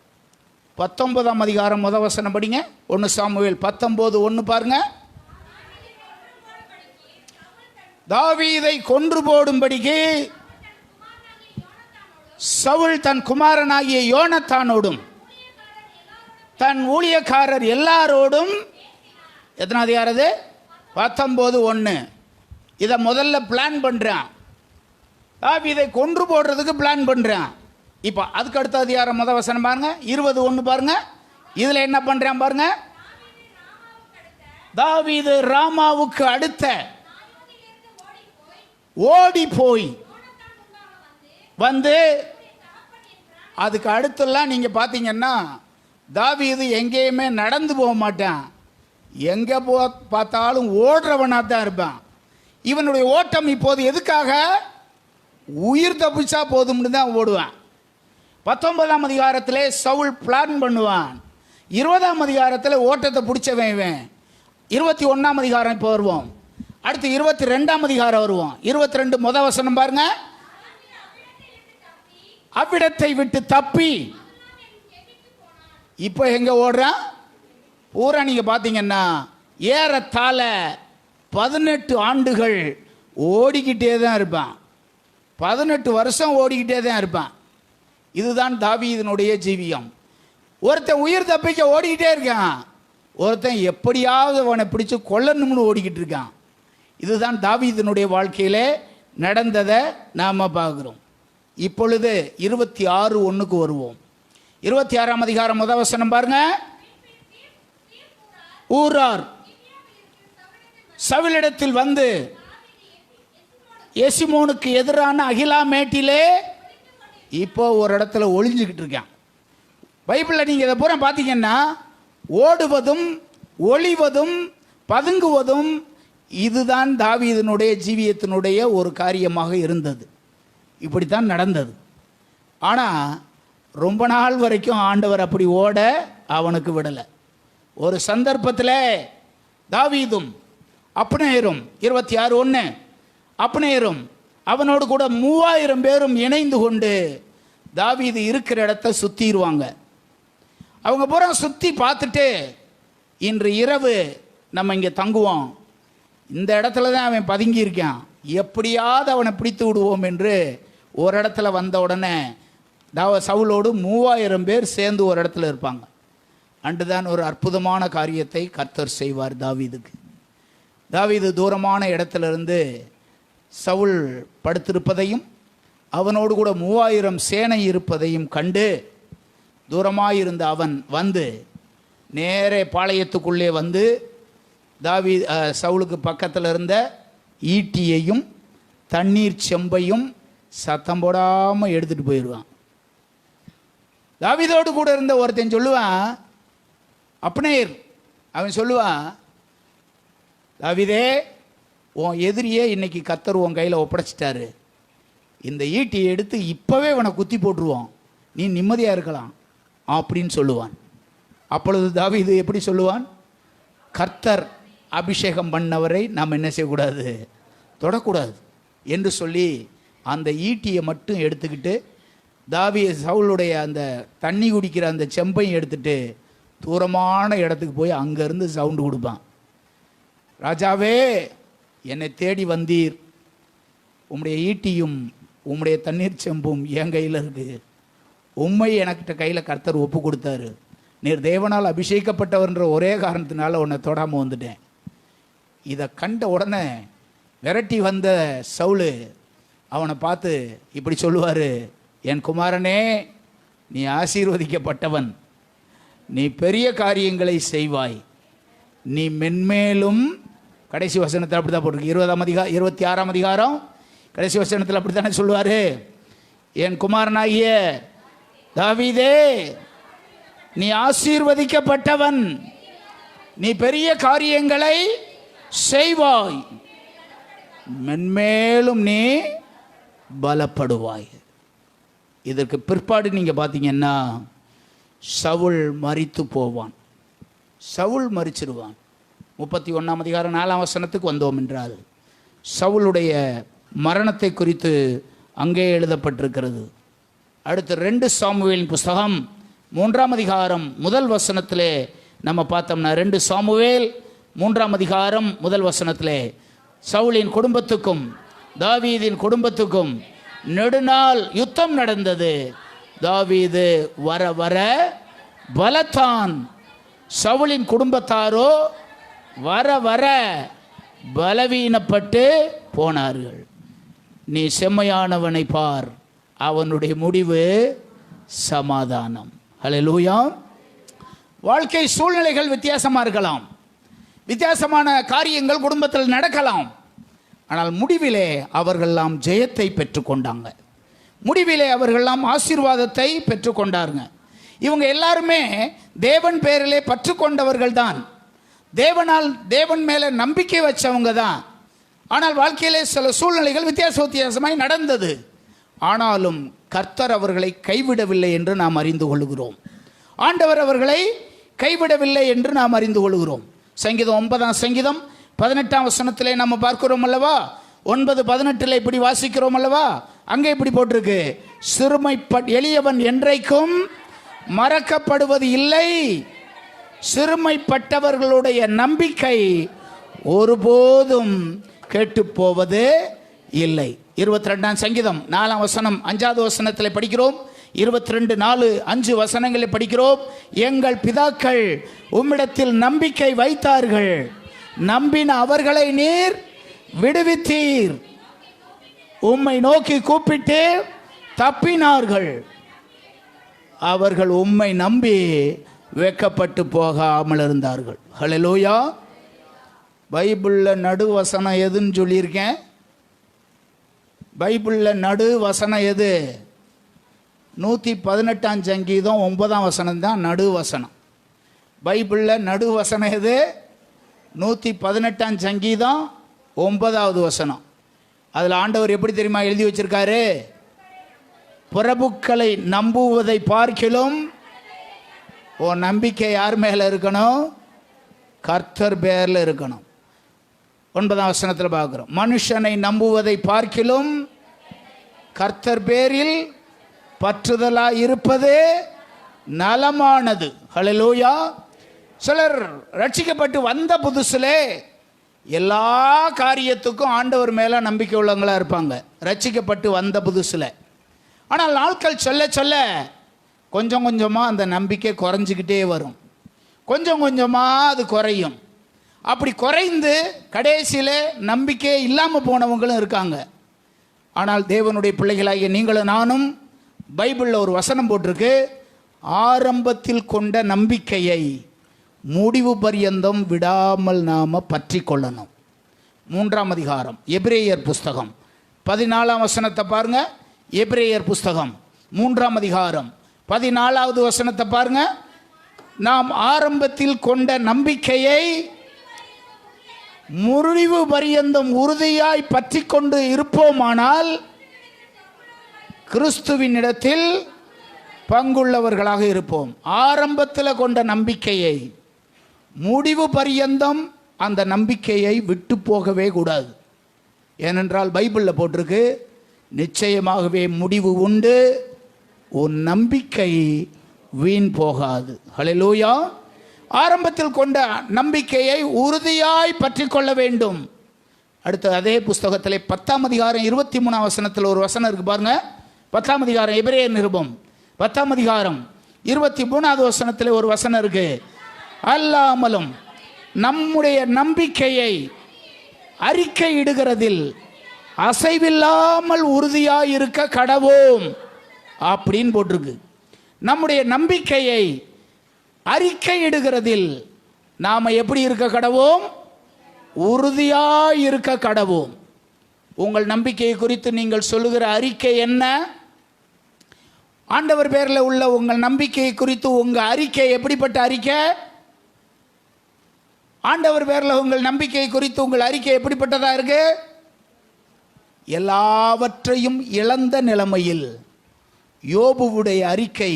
19ஆம் அதிகாரம் முதல் வசனம் படிங்க. 1 சாமுவேல் 19:1 பாருங்க. தாவீதை கொன்று போடும்படிக்கு சவுல் தன் குமாரனாகிய யோனத்தானோடும் தன் ஊழியக்காரர் எல்லாரோடும், எத்தனாவது அதிகாரம்? 19:1. இதை முதல்ல பிளான் பண்ணுறான். தாவீதை கொன்று போடுறதுக்கு பிளான் பண்ணுறான். இப்போ அதுக்கு அடுத்த அதிகாரம் முதல் வசனம் பாருங்க, 20:1 பாருங்க. இதில் என்ன பண்ணுறான் பாருங்க. தாவீது ராமாவுக்கு அடுத்த ஓடி போய் வந்து, அதுக்கு அடுத்தெல்லாம் நீங்கள் பார்த்தீங்கன்னா தாவீது எங்கேயுமே நடந்து போக மாட்டான், எங்கே பார்த்தாலும் ஓடுறவனாக தான் இருப்பான். இவனுடைய ஓட்டம் இப்போது எதுக்காக? உயிர் தப்பிச்சா போதும்னு தான் ஓடுவான். 19ஆம் அதிகாரத்தில் சவுல் பிளான் பண்ணுவான். 20ஆம் அதிகாரத்தில் ஓட்டத்தை பிடிச்சவன் இவன். 21ஆம் அதிகாரம் இப்போ வருவோம். அடுத்து 22ஆம் அதிகாரம் வருவோம். 22 முதல் வசனம் பாருங்க. அவ்விடத்தை விட்டு தப்பி இப்போ எங்க ஓடுறான்? பூரா நீங்க பாத்தீங்கன்னா ஏறத்தாழ 18 ஆண்டுகள் ஓடிக்கிட்டே தான் இருப்பான். 18 வருஷம் ஓடிக்கிட்டே தான் இருப்பான். இதுதான் தாவீதினுடைய ஜீவியம். ஒருத்தன் உயிர் தப்பிக்க ஓடிக்கிட்டே இருக்கான், ஒருத்தன் எப்படியாவது அவனை பிடிச்சு கொல்லணும்னு ஓடிக்கிட்டு இருக்கான். இதுதான் தாவீதினுடைய வாழ்க்கையிலே நடந்ததை நாம் பார்க்குறோம். இப்பொழுது 26:1 வருவோம். 26ஆம் அதிகாரம் முதல் வசனம் பாருங்க. ஊரார் சவுலிடத்தில் வந்து எசிமோனுக்கு எதிரான அகிலா மேட்டிலே இப்போ ஒரு இடத்துல ஒளிஞ்சுக்கிட்டு இருக்கான். பைபிளில் நீங்கள் இதை பூரா பார்த்தீங்கன்னா ஓடுவதும் ஒளிவதும் பதுங்குவதும் இதுதான் தாவீதினுடைய ஜீவியத்தினுடைய ஒரு காரியமாக இருந்தது. இப்படித்தான் நடந்தது. ஆனால் ரொம்ப நாள் வரைக்கும் ஆண்டவர் அப்படி ஓட அவனுக்கு விடலை. ஒரு சந்தர்ப்பத்தில் தாவீதும் அப்னேரும் 26:1 அப்னேரும் அவனோடு கூட 3000 பேரும் இணைந்து கொண்டு தாவீது இருக்கிற இடத்த சுற்றிடுவாங்க. அவங்க பூரா சுற்றி பார்த்துட்டு இன்று இரவு நம்ம இங்கே தங்குவோம், இந்த இடத்துல தான் அவன் பதுங்கி இருக்கான், எப்படியாவது அவனை பிடித்து விடுவோம் என்று ஒரு இடத்துல வந்த உடனே சவுலோடு 3000 பேர் சேர்ந்து ஒரு இடத்துல இருப்பாங்க. அன்றுதான் ஒரு அற்புதமான காரியத்தை கர்த்தர் செய்வார் தாவீதுக்கு. தாவீது தூரமான இடத்திலிருந்து சவுல் படுத்திருப்பதையும் அவனோடு கூட 3000 சேனை இருப்பதையும் கண்டு தூரமாயிருந்த அவன் வந்து நேரே பாளையத்துக்குள்ளே வந்து சவுலுக்கு பக்கத்தில் இருந்த ஈட்டியையும் தண்ணீர் செம்பையும் சத்தம் போடாமல் எடுத்துகிட்டு போயிடுவான். தாவீதோடு கூட இருந்த ஒருத்தன் சொல்லுவான், அப்னேர், அவன் சொல்லுவான், தாவீதே, உன் எதிரியே இன்னைக்கு கர்த்தர் உன் கையில் ஒப்படைச்சிட்டாரு, இந்த ஈட்டியை எடுத்து இப்போவே அவனை குத்தி போட்டுருவோம், நீ நிம்மதியாக இருக்கலாம் அப்படின்னு சொல்லுவான். அப்பொழுது தாவீது எப்படி சொல்லுவான்? கர்த்தர் அபிஷேகம் பண்ணவரை நாம் என்ன செய்யக்கூடாது? தொடக்கூடாது என்று சொல்லி அந்த ஈட்டியை மட்டும் எடுத்துக்கிட்டு சவுலுடைய அந்த தண்ணி குடிக்கிற அந்த செம்பையும் எடுத்துட்டு தூரமான இடத்துக்கு போய் அங்கேருந்து சவுண்டு கொடுப்பான். ராஜாவே, என்னை தேடி வந்தீர், உம்முடைய ஈட்டியும் உம்முடைய தண்ணீர் செம்பும் என் கையில் இருக்குது, உண்மை எனக்கிட்ட கையில் கர்த்தர் ஒப்பு கொடுத்தாரு, நீர் தேவனால் அபிஷேகப்பட்டவர்ன்ற ஒரே காரணத்தினால உன்னை தொடாமல் வந்துட்டேன். இதை கண்ட உடனே விரட்டி வந்த சவுலு அவனை பார்த்து இப்படி சொல்லுவார், என் குமாரனே, நீ ஆசீர்வதிக்கப்பட்டவன், நீ பெரிய காரியங்களை செய்வாய், நீ மென்மேலும். கடைசி வசனத்தில் அப்படி தான் போட்டிருக்கு. 26ஆம் அதிகாரம் கடைசி வசனத்தில் அப்படி தானே சொல்லுவார், என் குமாரனாகிய தாவீதே, நீ ஆசீர்வதிக்கப்பட்டவன், நீ பெரிய காரியங்களை செய்வாய், மென்மேலும் நீ பலப்படுவாய். இதற்கு பிற்பாடு நீங்கள் பார்த்தீங்கன்னா சவுல் மரித்து போவான். சவுல் மரிச்சிருவான். 31ஆம் அதிகாரம் 4ஆம் வசனத்துக்கு வந்தோம் என்றால் சவுலுடைய மரணத்தை குறித்து அங்கே எழுதப்பட்டிருக்கிறது. அடுத்து 2 சாமுவேலின் புஸ்தகம் 3ஆம் அதிகாரம் முதல் வசனத்திலே நம்ம பார்த்தோம்னா 2 சாமுவேல் 3ஆம் அதிகாரம் முதல் வசனத்திலே சவுலின் குடும்பத்துக்கும் தாவீதின் குடும்பத்துக்கும் நெடுநாள் யுத்தம் நடந்தது. தாவீது வர வர பலத்தான், சவுலின் குடும்பத்தாரோ வர வர பலவீனப்பட்டு போனார்கள். நீ செம்மையானவனை பார், அவனுடைய முடிவு சமாதானம். ஹல்லேலூயா. வாழ்க்கை சூழ்நிலைகள் வித்தியாசமாக இருக்கலாம், வித்தியாசமான காரியங்கள் குடும்பத்தில் நடக்கலாம். ஆனால் முடிவிலே அவர்களெல்லாம் ஜெயத்தை பெற்றுக்கொண்டாங்க, முடிவிலே அவர்களெல்லாம் ஆசீர்வாதத்தை பெற்றுக்கொண்டாருங்க. இவங்க எல்லாருமே தேவன் பேரிலே பற்று கொண்டவர்கள் தான், தேவன் மேலே நம்பிக்கை வச்சவங்க தான். ஆனால் வாழ்க்கையிலே சில சூழ்நிலைகள் வித்தியாசமாய் நடந்தது. ஆனாலும் கர்த்தர் அவர்களை கைவிடவில்லை என்று நாம் அறிந்து கொள்கிறோம். ஆண்டவர் அவர்களை கைவிடவில்லை என்று நாம் அறிந்து கொள்கிறோம். சங்கீதம் 9ஆம் சங்கீதம் 18ஆம் வசனத்திலே நம்ம பார்க்கிறோம் அல்லவா, 9:18 இப்படி வாசிக்கிறோம் அல்லவா, அங்கே இப்படி போட்டிருக்கு, எளியவன் என்றைக்கும் மறக்கப்படுவது இல்லை, சிறுமைப்பட்டவர்களுடைய நம்பிக்கை ஒருபோதும் கேட்டு போவது இல்லை. 22ஆம் சங்கீதம் 4ஆம் வசனம் 5வது வசனத்தில் படிக்கிறோம். 22, 4, 5 வசனங்களை படிக்கிறோம். எங்கள் பிதாக்கள் உம்மிடத்தில் நம்பிக்கை வைத்தார்கள், நம்பின அவர்களை நீர் விடுவித்தீர், உம்மை நோக்கி கூப்பிட்டு தப்பினார்கள், அவர்கள் உம்மை நம்பி வெட்கப்பட்டு போகாமல் இருந்தார்கள். ஹல்லேலூயா. பைபிளில் நடுவசனம் எதுன்னு சொல்லியிருக்கேன்? பைபிளில் நடுவசனம் எது? 118ஆம் சங்கீதம் 9ஆம் வசனம் தான் நடுவசனம். பைபிளில் நடுவசனம் எது? 118ஆம் சங்கீதம் 9வது வசனம். அதில் ஆண்டவர் எப்படி தெரியுமா எழுதி வச்சிருக்காரு? பிரபுக்களை நம்புவதை பார்க்கிலும் உன் நம்பிக்கை யார் மேலே இருக்கணும்? கர்த்தர் பேரில் இருக்கணும். 9ஆம் வசனத்தில் பார்க்குறோம், மனுஷனை நம்புவதை பார்க்கிலும் கர்த்தர் பேரில் பற்றுதலாக இருப்பது நலமானது. ஹல்லேலூயா. சிலர் ரட்சிக்கப்பட்டு வந்த புதுசிலே எல்லா காரியத்துக்கும் ஆண்டவர் மேலே நம்பிக்கை உள்ளவங்களாக இருப்பாங்க, ரட்சிக்கப்பட்டு வந்த புதுசில். ஆனால் நாட்கள் சொல்ல சொல்ல கொஞ்சம் கொஞ்சமாக அந்த நம்பிக்கை குறைஞ்சிக்கிட்டே வரும், கொஞ்சம் கொஞ்சமாக அது குறையும். அப்படி குறைந்து கடைசியில் நம்பிக்கையே இல்லாமல் போனவங்களும் இருக்காங்க. ஆனால் தேவனுடைய பிள்ளைகளாகிய நீங்களும் நானும், பைபிளில் ஒரு வசனம் போட்டிருக்கு, ஆரம்பத்தில் கொண்ட நம்பிக்கையை முடிவு பரியந்தம் விடாமல் நாம் பற்றி கொள்ளணும். 3ஆம் அதிகாரம் எபிரேயர் புஸ்தகம் 14ஆம் வசனத்தை பாருங்க. எபிரேயர் புஸ்தகம் 3ஆம் அதிகாரம் 14வது வசனத்தை பாருங்க. நாம் ஆரம்பத்தில் கொண்ட நம்பிக்கையை முடிவு பரியந்தம் உறுதியாய் பற்றி கொண்டு இருப்போமானால் கிறிஸ்துவின் இடத்தில் பங்குள்ளவர்களாக இருப்போம். ஆரம்பத்தில் கொண்ட நம்பிக்கையை முடிவு பரியந்தம் அந்த நம்பிக்கையை விட்டு போகவே கூடாது. ஏனென்றால் பைபிளில் போட்டிருக்கு, நிச்சயமாகவே முடிவு உண்டு, உன் நம்பிக்கை வீண் போகாது. ஹல்லேலூயா. ஆரம்பத்தில் கொண்ட நம்பிக்கையை உறுதியாய் பற்றி கொள்ள வேண்டும். அடுத்து அதே புஸ்தகத்தில் 10ஆம் அதிகாரம் 23ஆம் வசனத்தில் ஒரு வசனம் இருக்கு பாருங்க. 10ஆம் அதிகாரம் எபிரேயர் நிருபம் 10ஆம் அதிகாரம் 23வது வசனத்தில் ஒரு வசனம் இருக்கு, அல்லாமலும் நம்முடைய நம்பிக்கையை அறிக்கையிடுகிறதில் அசைவில்லாமல் உறுதியாய் இருக்க கடவோம் அப்படின்னு போட்டிருக்கு. நம்முடைய நம்பிக்கையை அறிக்கையிடுகிறதில் நாம் எப்படி இருக்க கடவோம்? உறுதியாய் இருக்க கடவோம். உங்கள் நம்பிக்கையை குறித்து நீங்கள் சொல்லுகிற அறிக்கை என்ன? ஆண்டவர் பேரில் உள்ள உங்கள் நம்பிக்கையை குறித்து உங்கள் அறிக்கை எப்படிப்பட்ட அறிக்கை? ஆண்டவர் பேரில் உங்கள் நம்பிக்கை குறித்து உங்கள் அறிக்கை எப்படிப்பட்டதா இருக்கு? எல்லாவற்றையும் இழந்த நிலைமையில் யோபுவுடைய அறிக்கை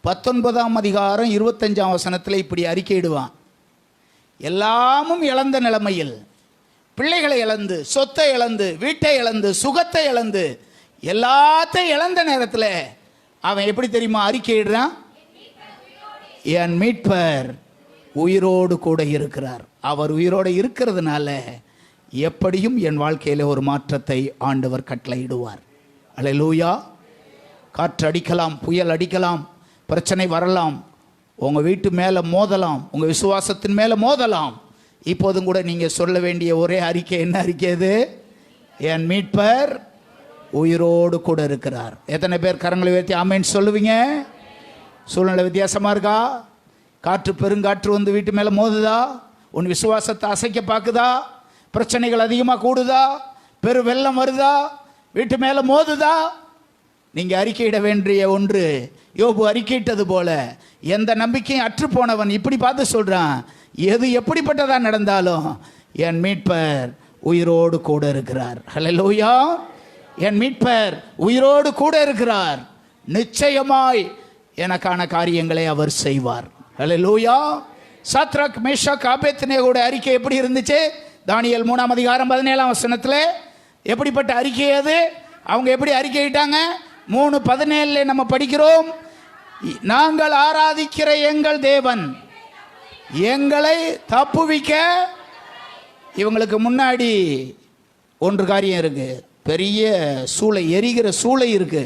19ஆம் அதிகாரம் 25ஆம் வசனத்தில் இப்படி அறிக்கையிடுவான். எல்லாமும் இழந்த நிலைமையில், பிள்ளைகளை இழந்து, சொத்தை இழந்து, வீட்டை இழந்து, சுகத்தை இழந்து, எல்லாத்தையும் இழந்த நேரத்தில் அவன் எப்படி தெரியுமா அறிக்கையிடுறான்? என் மீட்பர் உயிரோடு கூட இருக்கிறார். அவர் உயிரோடு இருக்கிறதுனால எப்படியும் என் வாழ்க்கையில் ஒரு மாற்றத்தை ஆண்டவர் கட்டளையிடுவார். அல்லேலூயா. காற்று அடிக்கலாம், புயல் அடிக்கலாம், பிரச்சனை வரலாம், உங்கள் வீட்டு மேலே மோதலாம், உங்கள் விசுவாசத்தின் மேலே மோதலாம். இப்போதும் கூட நீங்கள் சொல்ல வேண்டிய ஒரே அறிக்கை என்ன அறிக்கை? அது என் மீட்பர் உயிரோடு கூட இருக்கிறார். எத்தனை பேர் கரங்களை உயர்த்தி ஆமென் சொல்லுவீங்க? சூழ்நிலை வித்தியாசமாக இருக்கா? காற்று பெருங்காற்று வந்து வீட்டு மேலே மோதுதா? உன் விசுவாசத்தை அசைக்க பார்க்குதா? பிரச்சனைகள் அதிகமாக கூடுதா? பெரு வெள்ளம் வருதா? வீட்டு மேலே மோதுதா? நீங்கள் அறிக்கையிட வேண்டிய ஒன்று, யோபு அறிக்கையிட்டது போல, எந்த நம்பிக்கையும் அற்று போனவன் இப்படி பார்த்து சொல்கிறான், எது எப்படிப்பட்டதா நடந்தாலும் என் மீட்பர் உயிரோடு கூட இருக்கிறார். ஹல்லேலூயா. என் மீட்பர் உயிரோடு கூட இருக்கிறார், நிச்சயமாய் எனக்கான காரியங்களை அவர் செய்வார். ஹல்லேலூயா. சாத்ராக், மேஷாக், ஆபேத்நேகோட அறிக்கை எப்படி இருந்துச்சு? தானியேல் 3ஆம் அதிகாரம் 17ஆம் வசனத்தில் எப்படிப்பட்ட அறிக்கை அது? அவங்க எப்படி அறிக்கையிட்டாங்க? 3:17 நம்ம படிக்கிறோம், நாங்கள் ஆராதிக்கிற எங்கள் தேவன் எங்களை தப்புவிக்க. இவங்களுக்கு முன்னாடி ஒன்று காரியம் இருக்கு, பெரிய சூளை, எரிகிற சூளை இருக்கு.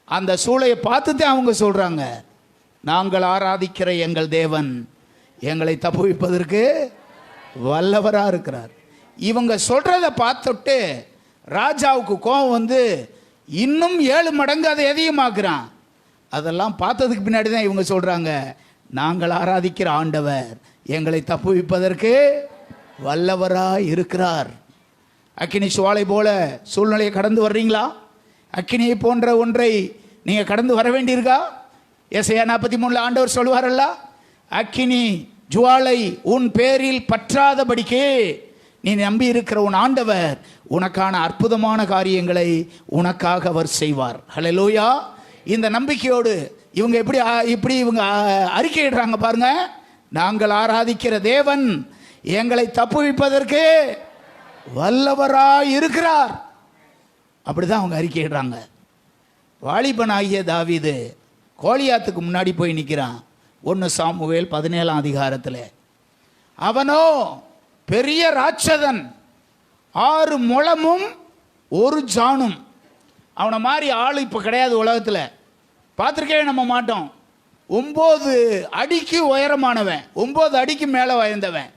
அந்த சூளையை பார்த்துட்டு அவங்க சொல்றாங்க, நாங்கள் ஆராதிக்கிற எங்கள் தேவன் எங்களை தப்புவிப்பதற்கு வல்லவராக இருக்கிறார். இவங்க சொல்றதை பார்த்துட்டு ராஜாவுக்கு கோபம் வந்து இன்னும் 7 மடங்கு அதை அதிகமாக்குறான். அதெல்லாம் பார்த்ததுக்கு பின்னாடி தான் இவங்க சொல்றாங்க, நாங்கள் ஆராதிக்கிற ஆண்டவர் எங்களை தப்புவிப்பதற்கு வல்லவராக இருக்கிறார். அக்கினி சுவாலை போல சூழ்நிலையை கடந்து வர்றீங்களா? அக்கினியை போன்ற ஒன்றை நீங்கள் கடந்து வர வேண்டியிருக்கா? ஏசாயா 43 ஆண்டவர் சொல்வாரல்ல, அக்கினி ஜுவாலை உன் பேரில் பற்றாதபடிக்கு நீ நம்பி இருக்கிற உன் ஆண்டவர் உனக்கான அற்புதமான காரியங்களை உனக்காக அவர் செய்வார். ஹல்லேலூயா. இந்த நம்பிக்கையோடு இவங்க இப்படி இவங்க அறிக்கையிடுறாங்க பாருங்க, நாங்கள் ஆராதிக்கிற தேவன் எங்களை தப்புவிப்பதற்கு வல்லவராய் இருக்கிறார். அப்படிதான் அவங்க அறிக்கையிடுறாங்க. வாலிபனாகிய தாவீது கோலியாத்துக்கு முன்னாடி போய் நிற்கிறான். 1 சாமுவேல் 17ஆம் அதிகாரத்தில். அவனோ பெரிய ராட்சதன், 6 முழமும் 1 ஜானும். அவனை மாதிரி ஆள் இப்போ கிடையாது உலகத்தில், பார்த்துருக்கவே நம்ம மாட்டோம். 9 அடிக்கு உயரமானவன், 9 அடிக்கு மேலே உயர்ந்தவன்.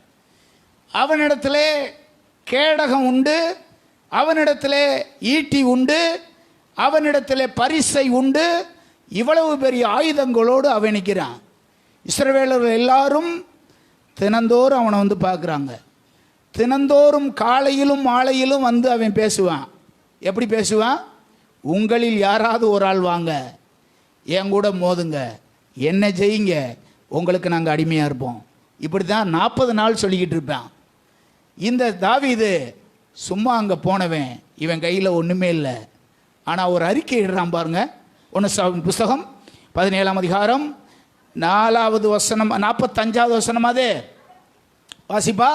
அவனிடத்துல கேடகம் உண்டு, அவனிடத்தில் ஈட்டி உண்டு, அவனிடத்தில் பரிசை உண்டு. இவ்வளவு பெரிய ஆயுதங்களோடு அவன் நிற்கிறான். இஸ்ரவேலர்கள் எல்லாரும் தினந்தோறும் அவனை வந்து பார்க்குறாங்க. தினந்தோறும் காலையிலும் மாலையிலும் வந்து அவன் பேசுவான். எப்படி பேசுவான்? உங்களில் யாராவது ஒரு ஆள் வாங்க, என் கூட மோதுங்க, என்ன செய்யுங்க, உங்களுக்கு நாங்கள் அடிமையாக இருப்போம். இப்படி தான் 40 நாள் சொல்லிக்கிட்டு இருப்பான். இந்த தாவீது சும்மா அங்கே போனவன், இவன் கையில் ஒன்றுமே இல்லை. ஆனால் ஒரு அறிக்கை இடுறான் பாருங்க. 1 புஸ்தகம் 17ஆம் அதிகாரம் 4வது வசனம், 45வது வசனம். அது வாசிப்பா.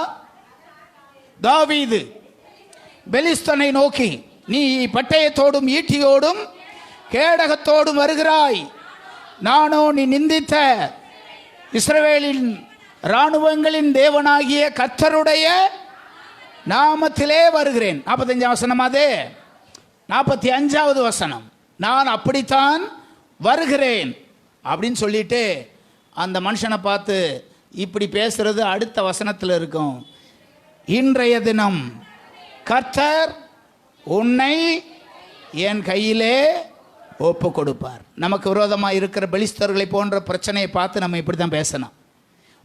தாவீது பெலிஸ்தனை நோக்கி, நீ பட்டயத்தோடும் ஈட்டியோடும் கேடகத்தோடும் வருகிறாய், நானோ நீ நிந்தித்த இஸ்ரவேலின் இராணுவங்களின் தேவனாகிய கர்த்தருடைய நாமத்திலே வருகிறேன். 45ஆம் வசனம். அது 45வது வசனம், நான் அப்படித்தான் வருகிறேன் அப்படின்னு சொல்லிட்டு அந்த மனுஷனை பார்த்து இப்படி பேசுறது அடுத்த வசனத்தில் இருக்கும். இன்றைய தினம் கர்த்தர் உன்னை என் கையிலே ஒப்பு கொடுப்பார். நமக்கு விரோதமாக இருக்கிற பெலிஸ்தர்களை போன்ற பிரச்சனையை பார்த்து நம்ம இப்படி தான் பேசணும்.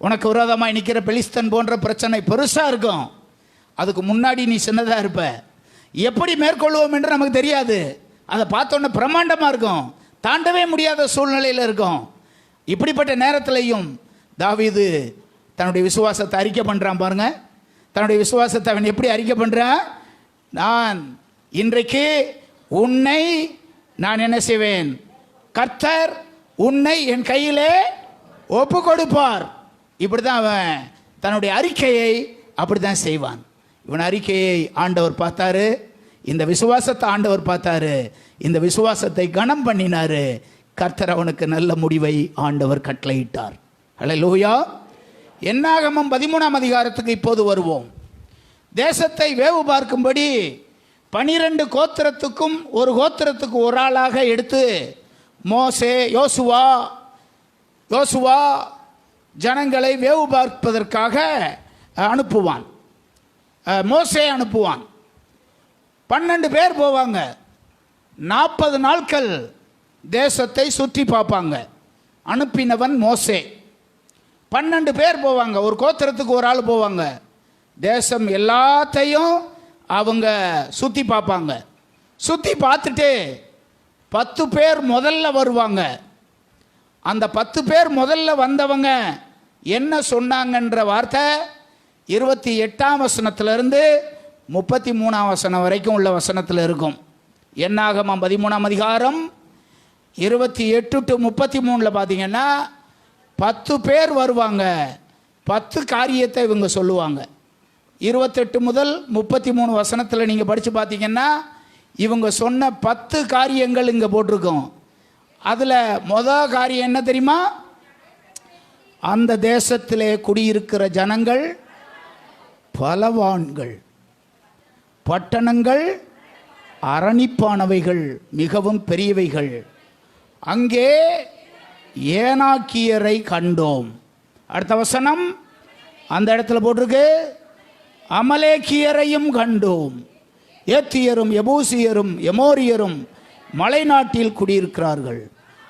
உனக்கு விரோதமாக நிற்கிற பெலிஸ்தன் போன்ற பிரச்சனை பெருசாக இருக்கும், அதுக்கு முன்னாடி நீ சின்னதாக இருப்ப. எப்படி மேற்கொள்வோம் என்று நமக்கு தெரியாது. அதை பார்த்தோன்னே பிரம்மாண்டமாக இருக்கும், தாண்டவே முடியாத சூழ்நிலையில் இருக்கும். இப்படிப்பட்ட நேரத்திலையும் தாவீது தன்னுடைய விசுவாசத்தை அறிக்கை பண்ணுறான் பாருங்க. தன்னுடைய விசுவாசத்தை அவன் எப்படி அறிக்கை பண்ணுறான்? நான் இன்றைக்கு உன்னை நான் என்ன செய்வேன், கர்த்தர் உன்னை என் கையிலே ஒப்பு கொடுப்பார். இப்படி தான் அவன் தன்னுடைய அறிக்கையை அப்படி தான் செய்வான். இவன் அறிக்கையை ஆண்டவர் பார்த்தாரு, இந்த விசுவாசத்தை ஆண்டவர் பார்த்தாரு, இந்த விசுவாசத்தை கனம் பண்ணினாரு. கர்த்தர் அவனுக்கு நல்ல முடிவை ஆண்டவர் கட்டளையிட்டார். ஹல்லேலூயா. என்னாகமம் 13ஆம் அதிகாரத்துக்கு இப்போது வருவோம். தேசத்தை வேவு பார்க்கும்படி 12 கோத்திரத்துக்கும் ஒரு கோத்திரத்துக்கு ஒரு ஆளாக எடுத்து மோசே யோசுவா ஜனங்களை வேவு பார்ப்பதற்காக அனுப்புவான். மோசே அனுப்புவான். 12 பேர் போவாங்க. 40 நாட்கள் தேசத்தை சுற்றி பார்ப்பாங்க. அனுப்பினவன் மோசே. 12 பேர் போவாங்க, ஒரு கோத்திரத்துக்கு ஒரு ஆள் போவாங்க. தேசம் எல்லாத்தையும் அவங்க சுற்றி பார்ப்பாங்க. சுற்றி பார்த்துட்டு 10 பேர் முதல்ல வருவாங்க. அந்த 10 பேர் முதல்ல வந்தவங்க என்ன சொன்னாங்கன்ற வார்த்தை 28ஆம் வசனத்திலிருந்து 33ஆம் வசனம் வரைக்கும் உள்ள வசனத்தில் இருக்கும். என்னாகமம் 13ஆம் அதிகாரம் 28 to 33 பார்த்தீங்கன்னா 10 பேர் வருவாங்க. 10 காரியத்தை இவங்க சொல்லுவாங்க. 28 முதல் 33 வசனத்தில் நீங்கள் படித்து பார்த்தீங்கன்னா இவங்க சொன்ன 10 காரியங்கள் இங்கே போட்டிருக்கோம். அதில் மொதல் காரியம் என்ன தெரியுமா? அந்த தேசத்திலே குடியிருக்கிற ஜனங்கள் பலவான்கள், பட்டணங்கள் அரணிப்பானவைகள், மிகவும் பெரியவைகள். அங்கே ஏனாக்கியரை கண்டோம். அடுத்த வசனம் அந்த இடத்துல போட்டிருக்கு, அமலேக்கியரையும் கண்டோம். ஏத்தியரும் எபூசியரும் எமோரியரும் மலைநாட்டில் குடியிருக்கிறார்கள்.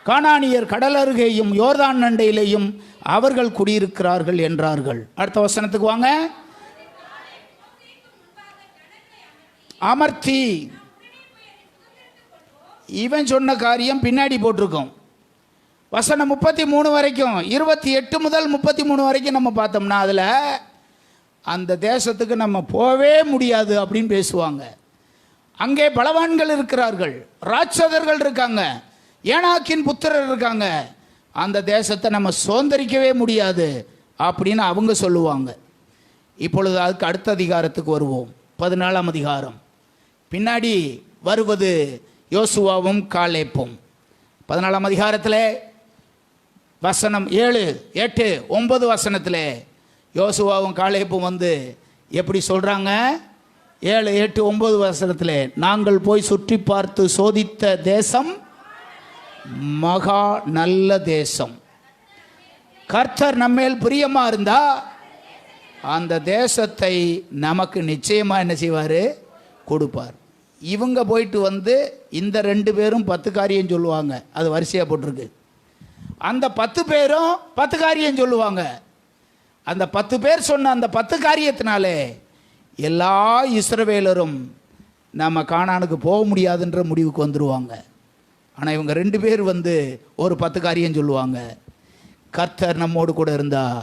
கானானியர் கடல் அருகேயும் யோர்தான் நண்டையிலேயும் அவர்கள் குடியிருக்கிறார்கள் என்றார்கள். அடுத்த வசனத்துக்கு வாங்க. அமர்த்தி, இவன் சொன்ன காரியம் பின்னாடி போட்டிருக்கோம். வசனம் 33 வரைக்கும், 28 முதல் 33 வரைக்கும் நம்ம பார்த்தோம்னா அதில் அந்த தேசத்துக்கு நம்ம போவே முடியாது அப்படின்னு பேசுவாங்க. அங்கே பலவான்கள் இருக்கிறார்கள், ராட்சதர்கள் இருக்காங்க, ஏனாக்கின் புத்திரர் இருக்காங்க, அந்த தேசத்தை நம்ம சுதந்திரிக்கவே முடியாது அப்படின்னு அவங்க சொல்லுவாங்க. இப்பொழுது அதுக்கு அடுத்த அதிகாரத்துக்கு வருவோம். 14ஆம் அதிகாரம். பின்னாடி வருவது யோசுவாவும் காலேப்பும். 14ஆம் அதிகாரத்தில் வசனம் 7, 8, 9 வசனத்தில் யோசுவாவும் காலேப்பும் வந்து எப்படி சொல்கிறாங்க? 7, 8, 9 வசனத்தில், நாங்கள் போய் சுற்றி பார்த்து சோதித்த தேசம் மகா நல்ல தேசம். கர்த்தர் நம்மேல் பிரியமாக இருந்தா அந்த தேசத்தை நமக்கு நிச்சயமாக என்ன செய்வார்? கொடுப்பார். இவங்க போயிட்டு வந்து இந்த 2 பேரும் 10 காரியம் சொல்லுவாங்க. அது வரிசையாக போட்டிருக்கு. அந்த 10 பேரும் 10 காரியம் சொல்லுவாங்க. அந்த 10 பேர் சொன்ன அந்த 10 காரியத்தினாலே எல்லா இஸ்ரவேலரும் நம்ம கானானுக்கு போக முடியாதுன்ற முடிவுக்கு வந்துடுவாங்க. ஆனால் இவங்க 2 பேர் வந்து ஒரு 10 காரியம் சொல்லுவாங்க. கர்த்தர் நம்மோடு கூட இருந்தால்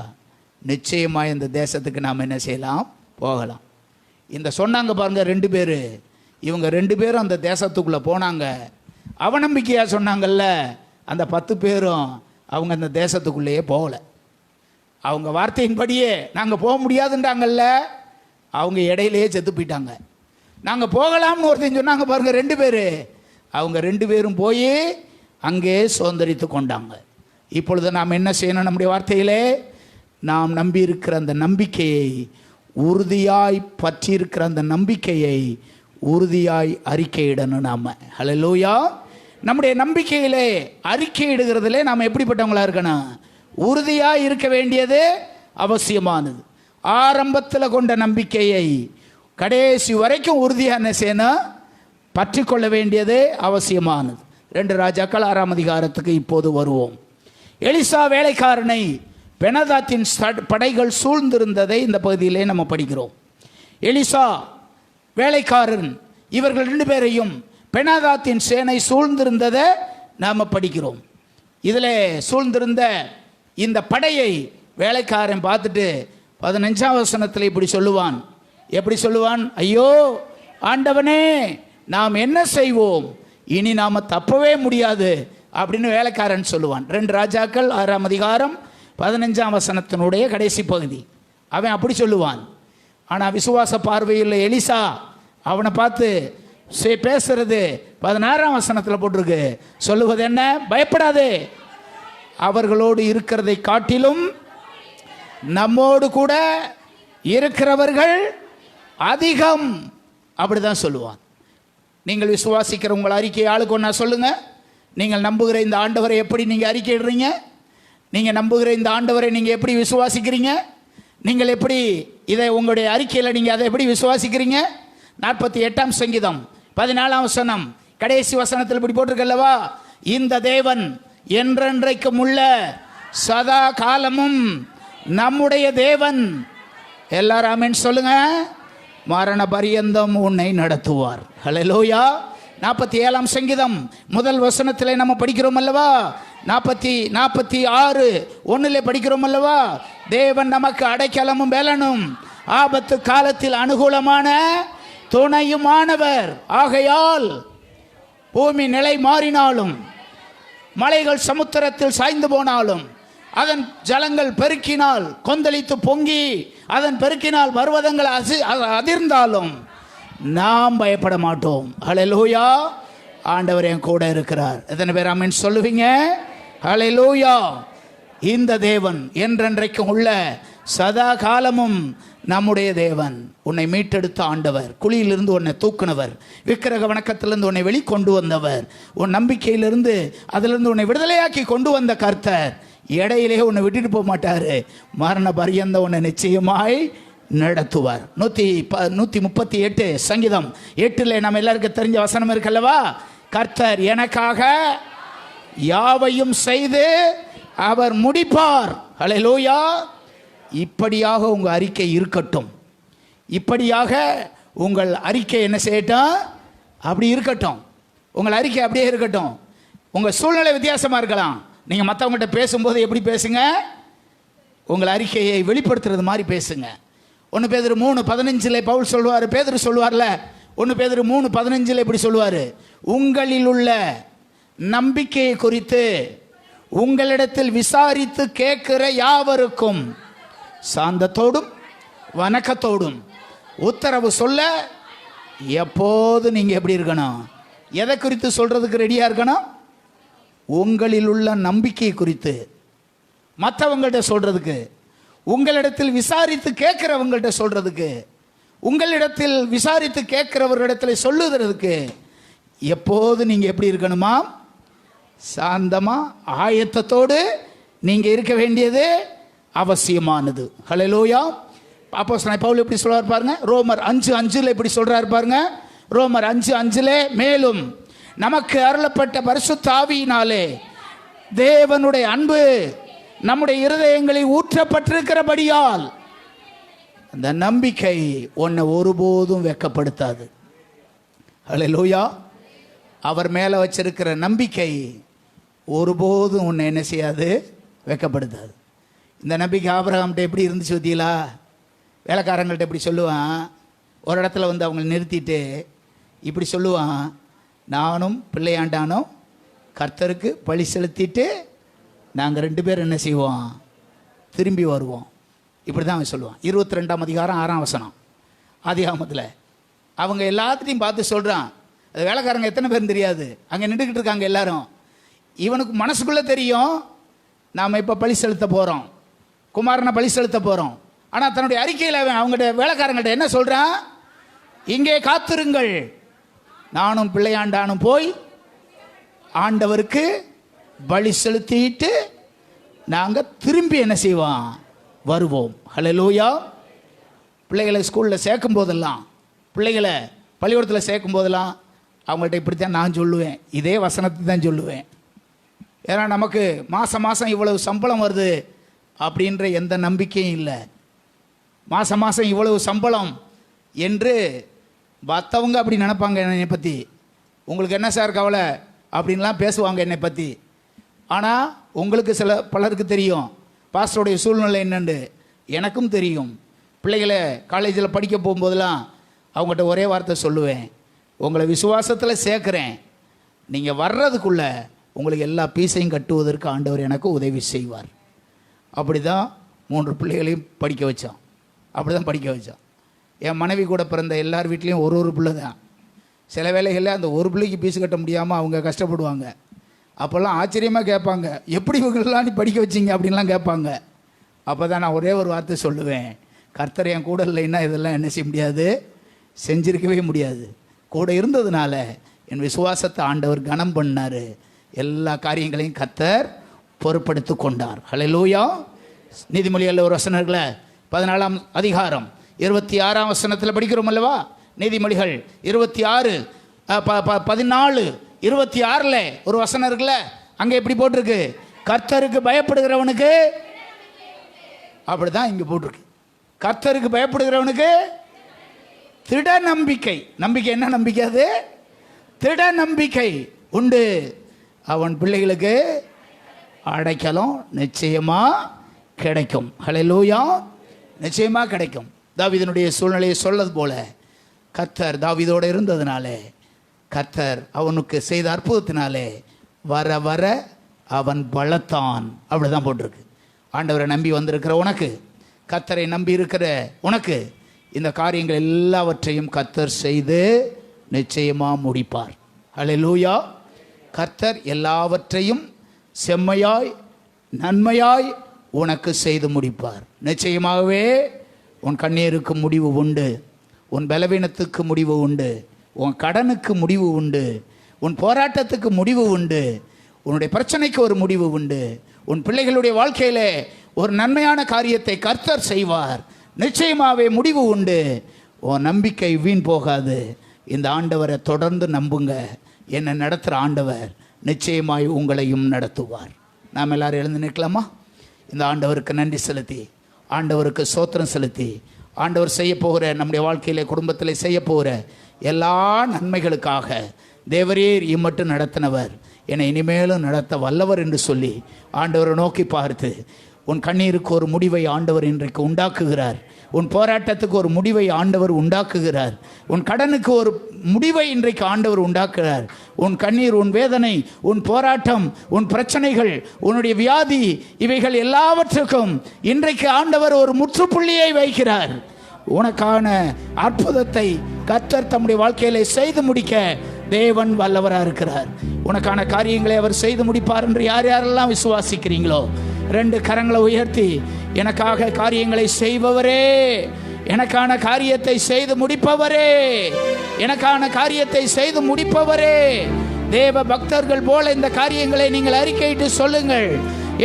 நிச்சயமாக இந்த தேசத்துக்கு நாம் என்ன செய்யலாம்? போகலாம். இந்த சொன்னாங்க பாருங்க 2 பேர், இவங்க 2 பேரும் அந்த தேசத்துக்குள்ளே போனாங்க. அவநம்பிக்கையாக சொன்னாங்கல்ல, அந்த 10 பேரும் அவங்க அந்த தேசத்துக்குள்ளேயே போகலை. அவங்க வார்த்தையின்படியே நாங்கள் போக முடியாதுன்றாங்கல்ல, அவங்க இடையிலேயே செத்து போயிட்டாங்க. நாங்கள் போகலாம்னு ஒருத்தன் சொன்னாங்க பாருங்க 2 பேர், அவங்க 2 பேரும் போய் அங்கே சுதந்திரித்து கொண்டாங்க. இப்பொழுது நாம் என்ன செய்யணும்? நம்முடைய வார்த்தையிலே நாம் நம்பியிருக்கிற அந்த நம்பிக்கையை உறுதியாய் பற்றியிருக்கிற அந்த நம்பிக்கையை உறுதியாய் அறிக்கையிடணும். நாம் ஹல்லேலூயா. நம்முடைய நம்பிக்கையிலே அறிக்கையிடுகிறதுலே நாம் எப்படிப்பட்டவங்களாக இருக்கணும்? உறுதியாக இருக்க வேண்டியது அவசியமானது. ஆரம்பத்தில் கொண்ட நம்பிக்கையை கடைசி வரைக்கும் உறுதியாக என்ன செய்யணும்? பற்றி கொள்ள வேண்டியது அவசியமானது. 2 ராஜாக்கள் 6ஆம் அதிகாரத்துக்கு இப்போது வருவோம். எலிசா வேலைக்காரனை பெனாதாத்தின் படைகள் சூழ்ந்திருந்ததை இந்த பகுதியிலே நம்ம படிக்கிறோம். எலிசா வேலைக்காரன் இவர்கள் 2 பேரையும் பெனாதாத்தின் சேனை சூழ்ந்திருந்ததை நாம் படிக்கிறோம். இதில் சூழ்ந்திருந்த இந்த படையை வேலைக்காரன் பார்த்துட்டு 15ஆம் வசனத்தில் இப்படி சொல்லுவான். எப்படி சொல்லுவான்? ஐயோ ஆண்டவனே, நாம் என்ன செய்வோம்? இனி நாம் தப்பவே முடியாது அப்படின்னு வேலைக்காரன் சொல்லுவான். 2 ராஜாக்கள் 6ஆம் அதிகாரம் 15ஆம் வசனத்தினுடைய கடைசி பகுதி. அவன் அப்படி சொல்லுவான். ஆனால் விசுவாச பார்வையில் எலிசா அவனை பார்த்து பேசுறது 16ஆம் வசனத்தில் போட்டிருக்கு. சொல்லுவது என்ன? பயப்படாதே, அவர்களோடு இருக்கிறதை காட்டிலும் நம்மோடு கூட இருக்கிறவர்கள் அதிகம். அப்படிதான் சொல்லுவான். நீங்கள் விசுவாசிக்கிற உங்கள் அறிக்கை ஆளுக்கு ஒன்றா சொல்லுங்க. நீங்கள் நம்புகிற இந்த ஆண்டவரை எப்படி நீங்கள் அறிக்கையிடுறீங்க? நீங்கள் நம்புகிற இந்த ஆண்டவரை நீங்கள் எப்படி விசுவாசிக்கிறீங்க? நீங்கள் எப்படி இதை உங்களுடைய அறிக்கையில் நீங்கள் அதை எப்படி விசுவாசிக்கிறீங்க? 48ஆம் சங்கீதம் 14ஆம் வசனம் கடைசி வசனத்தில் இப்படி போட்டிருக்கல்லவா, இந்த தேவன் என்றென்றைக்கும் உள்ள சதா காலமும் நம்முடைய தேவன். எல்லாரும் ஆமென் சொல்லுங்க. மரண பரியந்தம் உன்னை நடத்துவார். ஹல்லேலூயா. 47ஆம் சங்கீதம் முதல் வசனத்தில் நம்ம படிக்கிறோம் அல்லவா, 46:1 படிக்கிறோம் அல்லவா, தேவன் நமக்கு அடைக்கலமும் பலனும் ஆபத்து காலத்தில் அனுகூலமான துணையுமானவர். ஆகையால் பூமி நிலை மாறினாலும் மலைகள் சமுத்திரத்தில் சாய்ந்து போனாலும் அதன் ஜலங்கள் பெருக்கினால் கொந்தளித்து பொங்கி அதன் பெருக்கினால் பர்வதங்கள் அதிர்ந்தாலும் நாம் பயப்பட மாட்டோம். ஹல்லேலூயா. ஆண்டவர் என் கூட இருக்கிறார். எத்தனை பேர் ஆமென் சொல்லுவீங்க? ஹல்லேலூயா. இந்த தேவன் என்றென்றைக்கும் உள்ள சதா காலமும் நம்முடைய தேவன். உன்னை மீட்டெடுத்த ஆண்டவர், குழியிலிருந்து உன்னை தூக்குனவர், விக்கிரக வணக்கத்திலிருந்து உன்னை வெளிக்கொண்டு வந்தவர், உன் நம்பிக்கையிலிருந்து அதிலிருந்து உன்னை விடுதலையாக்கி கொண்டு வந்த கர்த்தர் இடையிலேயே உன்னை விட்டுட்டு போக மாட்டாரு. மரண பரியந்த உன்னை நிச்சயமாய் நடத்துவார். 138 சங்கீதம் 8 நம்ம எல்லாருக்கும் தெரிஞ்ச வசனம் இருக்கல்லவா? கர்த்தர் எனக்காக யாவையும் செய்து அவர் முடிப்பார். ஹல்லேலூயா. இப்படியாக உங்கள் அறிக்கை இருக்கட்டும். இப்படியாக உங்கள் அறிக்கை என்ன செய்யட்டும்? அப்படி இருக்கட்டும். உங்கள் அறிக்கை அப்படியே இருக்கட்டும். உங்கள் சூழ்நிலை வித்தியாசமாக இருக்கலாம். நீங்கள் மற்றவங்கள்ட்ட பேசும்போது எப்படி பேசுங்க? உங்கள் அறிக்கையை வெளிப்படுத்துறது மாதிரி பேசுங்க. 1 பேதுரு 3:15 பவுல் சொல்லுவார், பேதுரு சொல்லுவார்ல, 1 பேதுரு 3:15 இப்படி சொல்லுவார், உங்களில் உள்ள நம்பிக்கையை குறித்து உங்களிடத்தில் விசாரித்து கேட்கிற யாவருக்கும் சாந்தத்தோடும் வணக்கத்தோடும் உத்தரவு சொல்ல எப்போது நீங்கள் எப்படி இருக்கணும்? எதை குறித்து சொல்கிறதுக்கு ரெடியாக இருக்கணும்? உங்களில் உள்ள நம்பிக்கை குறித்து மற்றவங்கள்ட்ட சொல்கிறதுக்கு, உங்களிடத்தில் விசாரித்து கேட்குறவங்கள்ட்ட சொல்கிறதுக்கு, உங்களிடத்தில் விசாரித்து கேட்குறவர்களிடத்தில் சொல்லுகிறதுக்கு எப்போது நீங்கள் எப்படி இருக்கணுமா? சாந்தமாக ஆயத்தத்தோடு நீங்கள் இருக்க வேண்டியது அவசியமானது. ஹல்லேலூயா. அப்போஸ்தலன் பவுல் எப்படி சொல்றார் பாருங்க, ரோமர் 5:5 இப்படி சொல்றார் பாருங்க. ரோமர் 5:5 மேலும் நமக்கு அருளப்பட்ட பரிசுத்த ஆவியினாலே தேவனுடைய அன்பு நம்முடைய இருதயங்களில் ஊற்றப்பட்டிருக்கிறபடியால் அந்த நம்பிக்கை உன்னை ஒருபோதும் வெட்கப்படுத்தாது. ஹல்லேலூயா. அவர் மேலே வச்சிருக்கிற நம்பிக்கை ஒருபோதும் உன்னை என்ன செய்யாது? வெட்கப்படுத்தாது. இந்த நம்பிக்கை ஆபிரகாம்கிட்ட எப்படி இருந்துச்சு பார்த்தீங்களா? வேலைக்காரங்கள்ட்ட இப்படி சொல்லுவான், ஒரு இடத்துல வந்து அவங்களை நிறுத்திட்டு இப்படி சொல்லுவான், நானும் பிள்ளையாண்டானும் கர்த்தருக்கு பழி செலுத்திட்டு நாங்கள் 2 பேரும் என்ன செய்வோம்? திரும்பி வருவோம். இப்படி தான் அவன் சொல்லுவான். 22ஆம் அதிகாரம் 6ஆம் வசனம் ஆதியாகமத்தில். அவங்க எல்லாத்தையும் பார்த்து சொல்கிறான். அது வேலைக்காரங்க எத்தனை பேரும் தெரியாது, அங்கே நின்றுக்கிட்டு இருக்காங்க எல்லாரும். இவனுக்கு மனசுக்குள்ளே தெரியும், நாம் இப்போ பழி செலுத்த போகிறோம், குமாரனை பழி செலுத்த போகிறோம். ஆனால் தன்னுடைய அறிக்கையில் அவன் அவங்கள்ட்ட வேலைக்காரங்கள்ட்ட என்ன சொல்கிறான்? இங்கே காத்திருங்கள், நானும் பிள்ளையாண்டானும் போய் ஆண்டவருக்கு பலி செலுத்திட்டு நாங்கள் திரும்பி என்ன செய்வோம்? வருவோம். ஹல்லேலூயா. பிள்ளைகளை ஸ்கூலில் சேர்க்கும் போதெல்லாம், பிள்ளைகளை பள்ளிக்கூடத்தில் சேர்க்கும் போதெல்லாம் அவங்கள்ட்ட இப்படித்தான் நான் சொல்லுவேன், இதே வசனத்தை தான் சொல்லுவேன். ஏன்னா நமக்கு மாதம் மாதம் இவ்வளவு சம்பளம் வருது அப்படின்ற எந்த நம்பிக்கையும் இல்லை. மாதம் மாதம் இவ்வளவு சம்பளம் என்று மற்றவங்க அப்படி நினைப்பாங்க என்னை பற்றி. உங்களுக்கு என்ன சார் கவலை அப்படின்லாம் பேசுவாங்க என்னை பற்றி. ஆனால் உங்களுக்கு பலருக்கு தெரியும் பாஸ்டருடைய சூழ்நிலை என்னென்று. எனக்கும் தெரியும். பிள்ளைகளை காலேஜில் படிக்க போகும்போதெல்லாம் அவங்ககிட்ட ஒரே வார்த்தை சொல்லுவேன், உங்களை விசுவாசத்தில் சேர்க்குறேன், நீங்கள் வர்றதுக்குள்ளே உங்களுக்கு எல்லா பீஸையும் கட்டுவதற்கு ஆண்டவர் எனக்கு உதவி செய்வார். அப்படி தான் 3 பிள்ளைகளையும் படிக்க வச்சோம். அப்படி தான் படிக்க வச்சோம். என் மனைவி கூட பிறந்த எல்லார் வீட்லேயும் ஒரு பிள்ளை தான். சில வேளைகளில் அந்த ஒரு பிள்ளைக்கு பீஸ் கட்ட முடியாமல் அவங்க கஷ்டப்படுவாங்க. அப்போல்லாம் ஆச்சரியமாக கேட்பாங்க, எப்படி இவங்களெலாம் நீ படிக்க வச்சிங்க அப்படின்லாம் கேட்பாங்க. அப்போ தான் நான் ஒரே ஒரு வார்த்தை சொல்லுவேன், கர்த்தர் என் கூட இல்லைன்னா இதெல்லாம் என்ன செய்ய முடியாது? செஞ்சிருக்கவே முடியாது. கூட இருந்ததுனால என் விசுவாசத்தை ஆண்டவர் கனம் பண்ணார். எல்லா காரியங்களையும் கர்த்தர் பொறுப்படுத்தி கொண்டார். ஹல்லேலூயா. நீதிமொழிகளில் ஒரு வசனங்களை 14ஆம் அதிகாரம் 26ஆம் வசனத்தில் படிக்கிறோம் அல்லவா? நீதிமொழிகள் 26 14 26 ஒரு வசனம் இருக்குல்ல, அங்கே எப்படி போட்டிருக்கு? கர்த்தருக்கு பயப்படுகிறவனுக்கு, அப்படிதான் இங்கே போட்டிருக்கு, கர்த்தருக்கு பயப்படுகிறவனுக்கு திட நம்பிக்கை. நம்பிக்கை என்ன நம்பிக்கை? அது திட நம்பிக்கை உண்டு. அவன் பிள்ளைகளுக்கு அடைக்கலம் நிச்சயமாக கிடைக்கும். ஹல்லேலூயா. நிச்சயமாக கிடைக்கும். தாவீதினுடைய சூழ்நிலையை சொல்லது போல கர்த்தர் தாவீதோடு இருந்ததுனாலே, கர்த்தர் அவனுக்கு செய்த அற்புதத்தினாலே வர வர அவன் பலத்தான். அப்படிதான் போட்டிருக்கு. ஆண்டவரை நம்பி வந்திருக்கிற உனக்கு கர்த்தரை நம்பி இருக்கிற உனக்கு இந்த காரியங்கள் எல்லாவற்றையும் கர்த்தர் செய்து நிச்சயமாக முடிப்பார். அல்லேலூயா. கர்த்தர் எல்லாவற்றையும் செம்மையாய் நன்மையாய் உனக்கு செய்து முடிப்பார். நிச்சயமாகவே உன் கண்ணீருக்கு முடிவு உண்டு, உன் பலவீனத்துக்கு முடிவு உண்டு, உன் கடனுக்கு முடிவு உண்டு, உன் போராட்டத்துக்கு முடிவு உண்டு, உன்னுடைய பிரச்சனைக்கு ஒரு முடிவு உண்டு. உன் பிள்ளைகளுடைய வாழ்க்கையில் ஒரு நன்மையான காரியத்தை கர்த்தர் செய்வார். நிச்சயமாகவே முடிவு உண்டு. உன் நம்பிக்கை வீண் போகாது. இந்த ஆண்டவரை தொடர்ந்து நம்புங்க. என்னை நடத்துகிற ஆண்டவர் நிச்சயமாய் உங்களையும் நடத்துவார். நாம் எல்லாரும் எழுந்து நிற்கலாமா? இந்த ஆண்டவருக்கு நன்றி செலுத்தி, ஆண்டவருக்கு ஸ்தோத்திரம் செலுத்தி, ஆண்டவர் செய்ய போகிற நம்முடைய வாழ்க்கையிலே குடும்பத்தில் செய்ய போகிற எல்லா நன்மைகளுக்காக தேவரீர் இம்மட்டும் நடத்தினவர் என்னை இனிமேலும் நடத்த வல்லவர் என்று சொல்லி ஆண்டவரை நோக்கி பார்த்து, உன் கண்ணீருக்கு ஒரு முடிவை ஆண்டவர் இன்றைக்கு உண்டாக்குகிறார். உன் போராட்டத்துக்கு ஒரு முடிவை ஆண்டவர் உண்டாக்குகிறார். உன் கடனுக்கு ஒரு முடிவை இன்றைக்கு ஆண்டவர் உண்டாக்குகிறார். உன் கண்ணீர், உன் வேதனை, உன் போராட்டம், உன் பிரச்சனைகள், உன்னுடைய வியாதி, இவைகள் எல்லாவற்றுக்கும் இன்றைக்கு ஆண்டவர் ஒரு முற்றுப்புள்ளியை வைக்கிறார். உனக்கான அற்புதத்தை கர்த்தர் தம்முடைய வாழ்க்கையில செய்து முடிக்க தேவன் வல்லவராக இருக்கிறார். உனக்கான காரியங்களை அவர் செய்து முடிப்பார் என்று யார் யாரெல்லாம் விசுவாசிக்கிறீங்களோ 2 கரங்களை உயர்த்தி, எனக்காக காரியங்களை செய்பவரே, எனக்கான காரியத்தை செய்து முடிப்பவரே, எனக்கான காரியத்தை செய்து முடிப்பவரே, தேவ பக்தர்கள் போல இந்த காரியங்களை நீங்கள் அறிக்கையிட்டு சொல்லுங்கள்.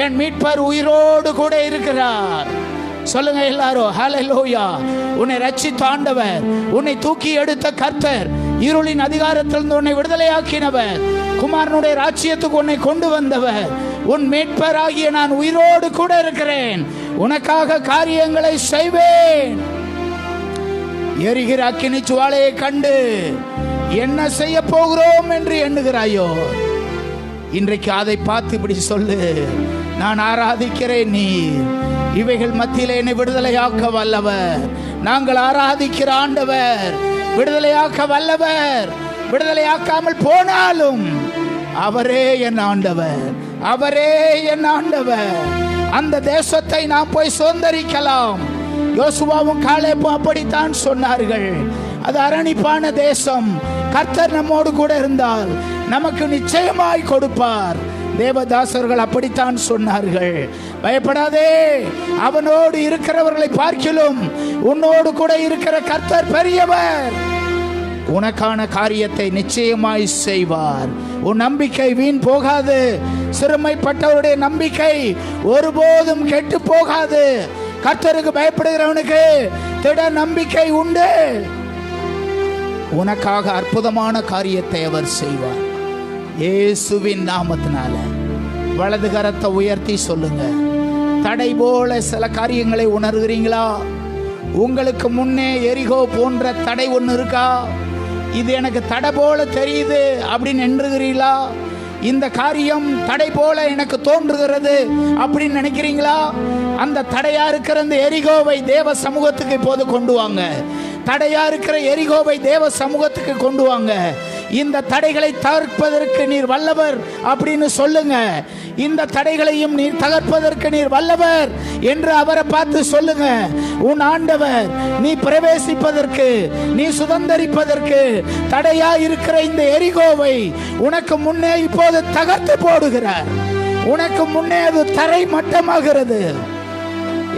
என் மீட்பர் உயிரோடு கூட இருக்கிறார். சொல்லுங்க எல்லாரும். ஹல்லேலூயா. உன்னை ரட்சித்த ஆண்டவர், உன்னை தூக்கி எடுத்த கர்த்தர், இருளின் அதிகாரத்திலிருந்து உன்னை விடுதலையாக்கினவர், குமாரனுடைய ராஜ்யத்துக்கு உன்னை கொண்டு வந்தவர், உன் மீட்பராகிய நான் உயிரோடு கூட இருக்கிறேன். உனக்காக காரியங்களை செய்வேன். எரிகிற அக்கினி ஜுவாலையை கண்டு என்ன செய்ய போகிறோம் என்று எண்ணுகிறாயோ, இன்றைக்கு அதை பார்த்து இப்படி சொல்லு, நான் ஆராதிக்கிறேன். நீர் இவைகள் மத்தியிலே என்னை விடுதலையாக்க வல்லவர். நாங்கள் ஆராதிக்கிற ஆண்டவர் விடுதலையாக்க வல்லவர். விடுதலையாக்காமல் போனாலும் அவரே என் ஆண்டவர், அவரே என் ஆண்டவர். அந்த தேசத்தை நாம் போய் சுதந்தரிக்கலாம். யோசுவாவும் காலேபும் அப்படித்தான் சொன்னார்கள். அது அரணிப்பான தேசம். கர்த்தர் நம்மோடு கூட இருந்தால் நமக்கு நிச்சயமாய் கொடுப்பார். தேவதாசர்கள் அப்படித்தான் சொன்னார்கள். பயப்படாதே, அவனோடு இருக்கிறவர்களை பார்க்கிலும் உன்னோடு கூட இருக்கிற கர்த்தர் பெரியவர். உனக்கான காரியத்தை நிச்சயமாய் செய்வார். உன் நம்பிக்கை வீண் போகாது. சிறுமைப்பட்டவருடைய நம்பிக்கை ஒருபோதும் கெட்டு போகாது. கர்த்தருக்கு பயப்படுகிறவனுக்கு திட நம்பிக்கை உண்டு. உனக்காக அற்புதமான காரியத்தை அவர் செய்வார். இயேசுவின் நாமத்தினால வலது கரத்தை உயர்த்தி சொல்லுங்க. தடை போல சில காரியங்களை உணர்கிறீங்களா? உங்களுக்கு முன்னே எரிகோ போன்ற தடை ஒன்று இருக்கா? இது எனக்கு தடை போல தெரியுது அப்படின்னு எண்ணுகிறீங்களா? இந்த காரியம் தடை போல எனக்கு தோன்றுகிறது அப்படின்னு நினைக்கிறீங்களா? அந்த தடையா இருக்கிற இந்த எரிகோவை தேவ சமூகத்துக்கு இப்போது கொண்டு வாங்க. தடையா இருக்கிற எரிகோவை தேவ சமூகத்துக்கு கொண்டு வாங்க. இந்த தடைகளை தகர்ப்பதற்கு நீர் வல்லவர் அப்படின்னு சொல்லுங்க. இந்த தடைகளையும் நீர் தகர்ப்பதற்கு நீர் வல்லவர் என்று அவரை பார்த்து சொல்லுங்க. உன் ஆண்டவர் நீ பிரவேசிப்பதற்கு, நீ சுதந்தரிப்பதற்கு தடையா இருக்கிற இந்த எரிகோவை உனக்கு முன்னே இப்போது தகர்த்து போடுகிறார். உனக்கு முன்னே அது தரை மட்டமாகிறது.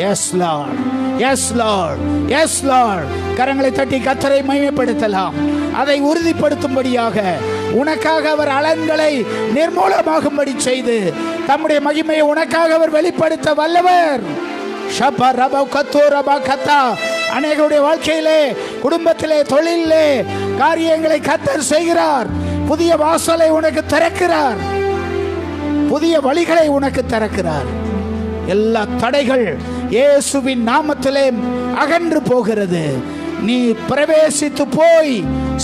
Yes Lord, yes Lord, yes Lord. கரங்களை தட்டி கர்த்தரை மகிமைப்படுத்தலாம். அதை உறுதிப்படுத்தும்படியாக உனக்காக அவர் அலன்களை நிர்மூலமாகும்படி செய்து தம்முடைய மகிமையை உனக்காக அவர் வெளிப்படுத்த வல்லவர். அநேகருடைய வாழ்க்கையிலே, குடும்பத்திலே, தொழிலே காரியங்களை கர்த்தர் செய்கிறார். புதிய வாசலை உனக்கு திறக்கிறார். புதிய வழிகளை உனக்கு திறக்கிறார். எல்லா தடைகள் இயேசுவின் நாமத்திலே அகன்று போகிறது. நீ பிரவேசித்து போய்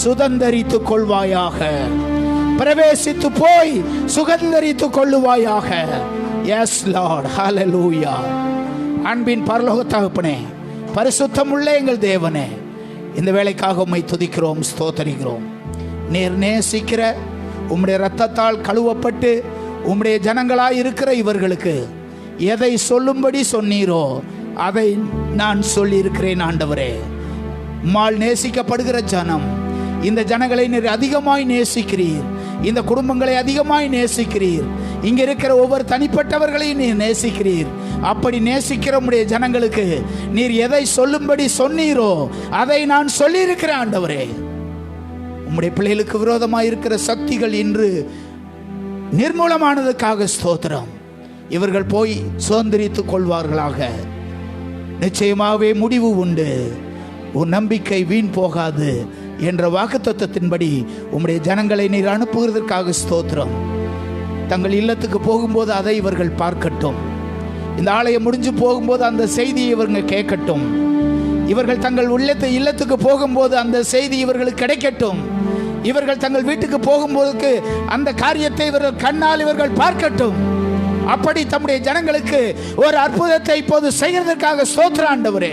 சுதந்தரித்துக் கொள்வாயாக. பிரவேசித்து போய் சுதந்தரித்துக் கொள்ளுவாயாக. S Lord. ஹல்லேலூயா. அன்பின் பரலோக தகப்பனே, பரிசுத்தமுள்ள எங்கள் தேவனே, இந்த வேளைக்காக உம்மை துதிக்கிறோம், ஸ்தோத்தரிக்கிறோம். நீர் நேசிக்கிற உம்முடைய இரத்தத்தால் கழுவப்பட்டு உம்முடைய ஜனங்களாய் இருக்கிற இவர்களுக்கு எதை சொல்லும்படி சொன்னீரோ அதை நான் சொல்லியிருக்கிறேன் ஆண்டவரே. உம்மால் நேசிக்கப்படுகிற ஜனம், இந்த ஜனங்களை நீர் அதிகமாய் நேசிக்கிறீர், இந்த குடும்பங்களை அதிகமாய் நேசிக்கிறீர், இங்க இருக்கிற ஒவ்வொரு தனிப்பட்டவர்களையும் நீர் நேசிக்கிறீர். அப்படி நேசிக்கிற உம்முடைய ஜனங்களுக்கு நீர் எதை சொல்லும்படி சொன்னீரோ அதை நான் சொல்லியிருக்கிறேன் ஆண்டவரே. உம்முடைய பிள்ளைகளுக்கு விரோதமாக இருக்கிற சக்திகள் இன்று நிர்மூலமானதுக்காக ஸ்தோத்திரம். இவர்கள் போய் சுதந்திரித்துக் கொள்வார்களாக. நிச்சயமாகவே முடிவு உண்டு, உன் நம்பிக்கை வீண் போகாது என்ற வாக்குத்தத்தத்தின்படி உம்முடைய ஜனங்களை நீர் அனுப்புகிறதற்காக ஸ்தோத்திரம். தங்கள் இல்லத்துக்கு போகும்போது அதை இவர்கள் பார்க்கட்டும். இந்த ஆலயம் முடிஞ்சு போகும்போது அந்த செய்தியை இவர்கள் கேட்கட்டும். இவர்கள் தங்கள் இல்லத்துக்கு போகும்போது அந்த செய்தி இவர்களுக்கு கிடைக்கட்டும். இவர்கள் தங்கள் வீட்டுக்கு போகும்போது அந்த காரியத்தை இவர்கள் கண்ணால் இவர்கள் பார்க்கட்டும். அப்படி தம்முடைய ஜனங்களுக்கு ஒரு அற்புதத்தை இப்போது செய்கிறதற்காக ஸ்தோத்திரம் ஆண்டவரே.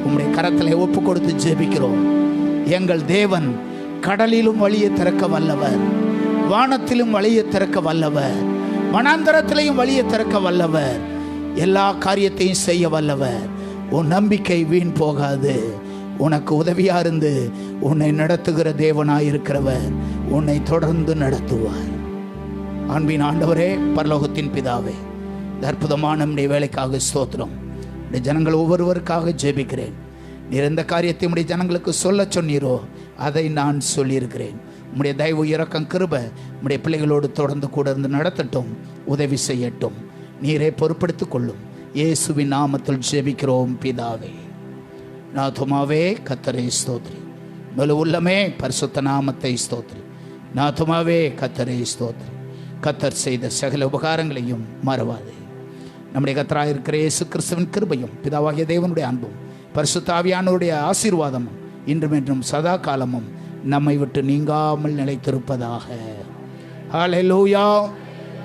உம்முடைய கரத்திலே ஒப்பு கொடுத்து ஜெபிக்கிறோம். எங்கள் தேவன் கடலிலும் வழியை திறக்க வல்லவர், வானத்திலும் வழியை திறக்க வல்லவர், வனாந்தரத்திலையும் வழியை திறக்க வல்லவர், எல்லா காரியத்தையும் செய்ய வல்லவர். உன் நம்பிக்கை வீண் போகாது. உனக்கு உதவியா இருந்து உன்னை நடத்துகிற தேவனாயிருக்கிறவர் உன்னை தொடர்ந்து நடத்துவார். அன்பின் ஆண்டவரே, பரலோகத்தின் பிதாவே, இந்த அற்புதமான நம்முடைய வேலைக்காக ஸ்தோத்திரம். இந்த ஜனங்கள் ஒவ்வொருவருக்காக ஜெபிக்கிறேன். நீர் எந்த காரியத்தை உடைய ஜனங்களுக்கு சொல்ல சொன்னீரோ அதை நான் சொல்லியிருக்கிறேன். உம்முடைய தயவு, இரக்கம், கிருபை உம்முடைய பிள்ளைகளோடு தொடர்ந்து கூட இருந்து நடத்தட்டும், உதவி செய்யட்டும். நீரே பொறுப்படுத்திக் கொள்ளும். இயேசுவின் நாமத்தில் ஜெபிக்கிறோம் பிதாவே. நாதுமாவே கர்த்தரை ஸ்தோத்ரி, முழு உள்ளமே பரிசுத்த நாமத்தை ஸ்தோத்ரி. நாதுமாவே கர்த்தரை ஸ்தோத்ரி. கர்த்தர் செய்த சகல உபகாரங்களையும் மறவாதே. நம்முடைய கர்த்தராக இருக்கிற இயேசு கிறிஸ்துவின் கிருபையும் பிதாவாகிய தேவனுடைய அன்பும் பரிசுத்த ஆவியானவருடைய ஆசீர்வாதமும் இன்றும் என்றும் சதா காலமும் நம்மை விட்டு நீங்காமல் நிலைத்திருப்பதாக. ஹல்லேலூயா,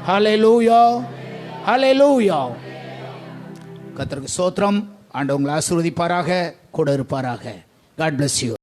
ஹல்லேலூயா, ஹல்லேலூயா. கர்த்தருக்கு ஸ்தோத்திரம். ஆண்டவர் உங்களை ஆசீர்வதிப்பாராக, கூட இருப்பாராக. God bless you.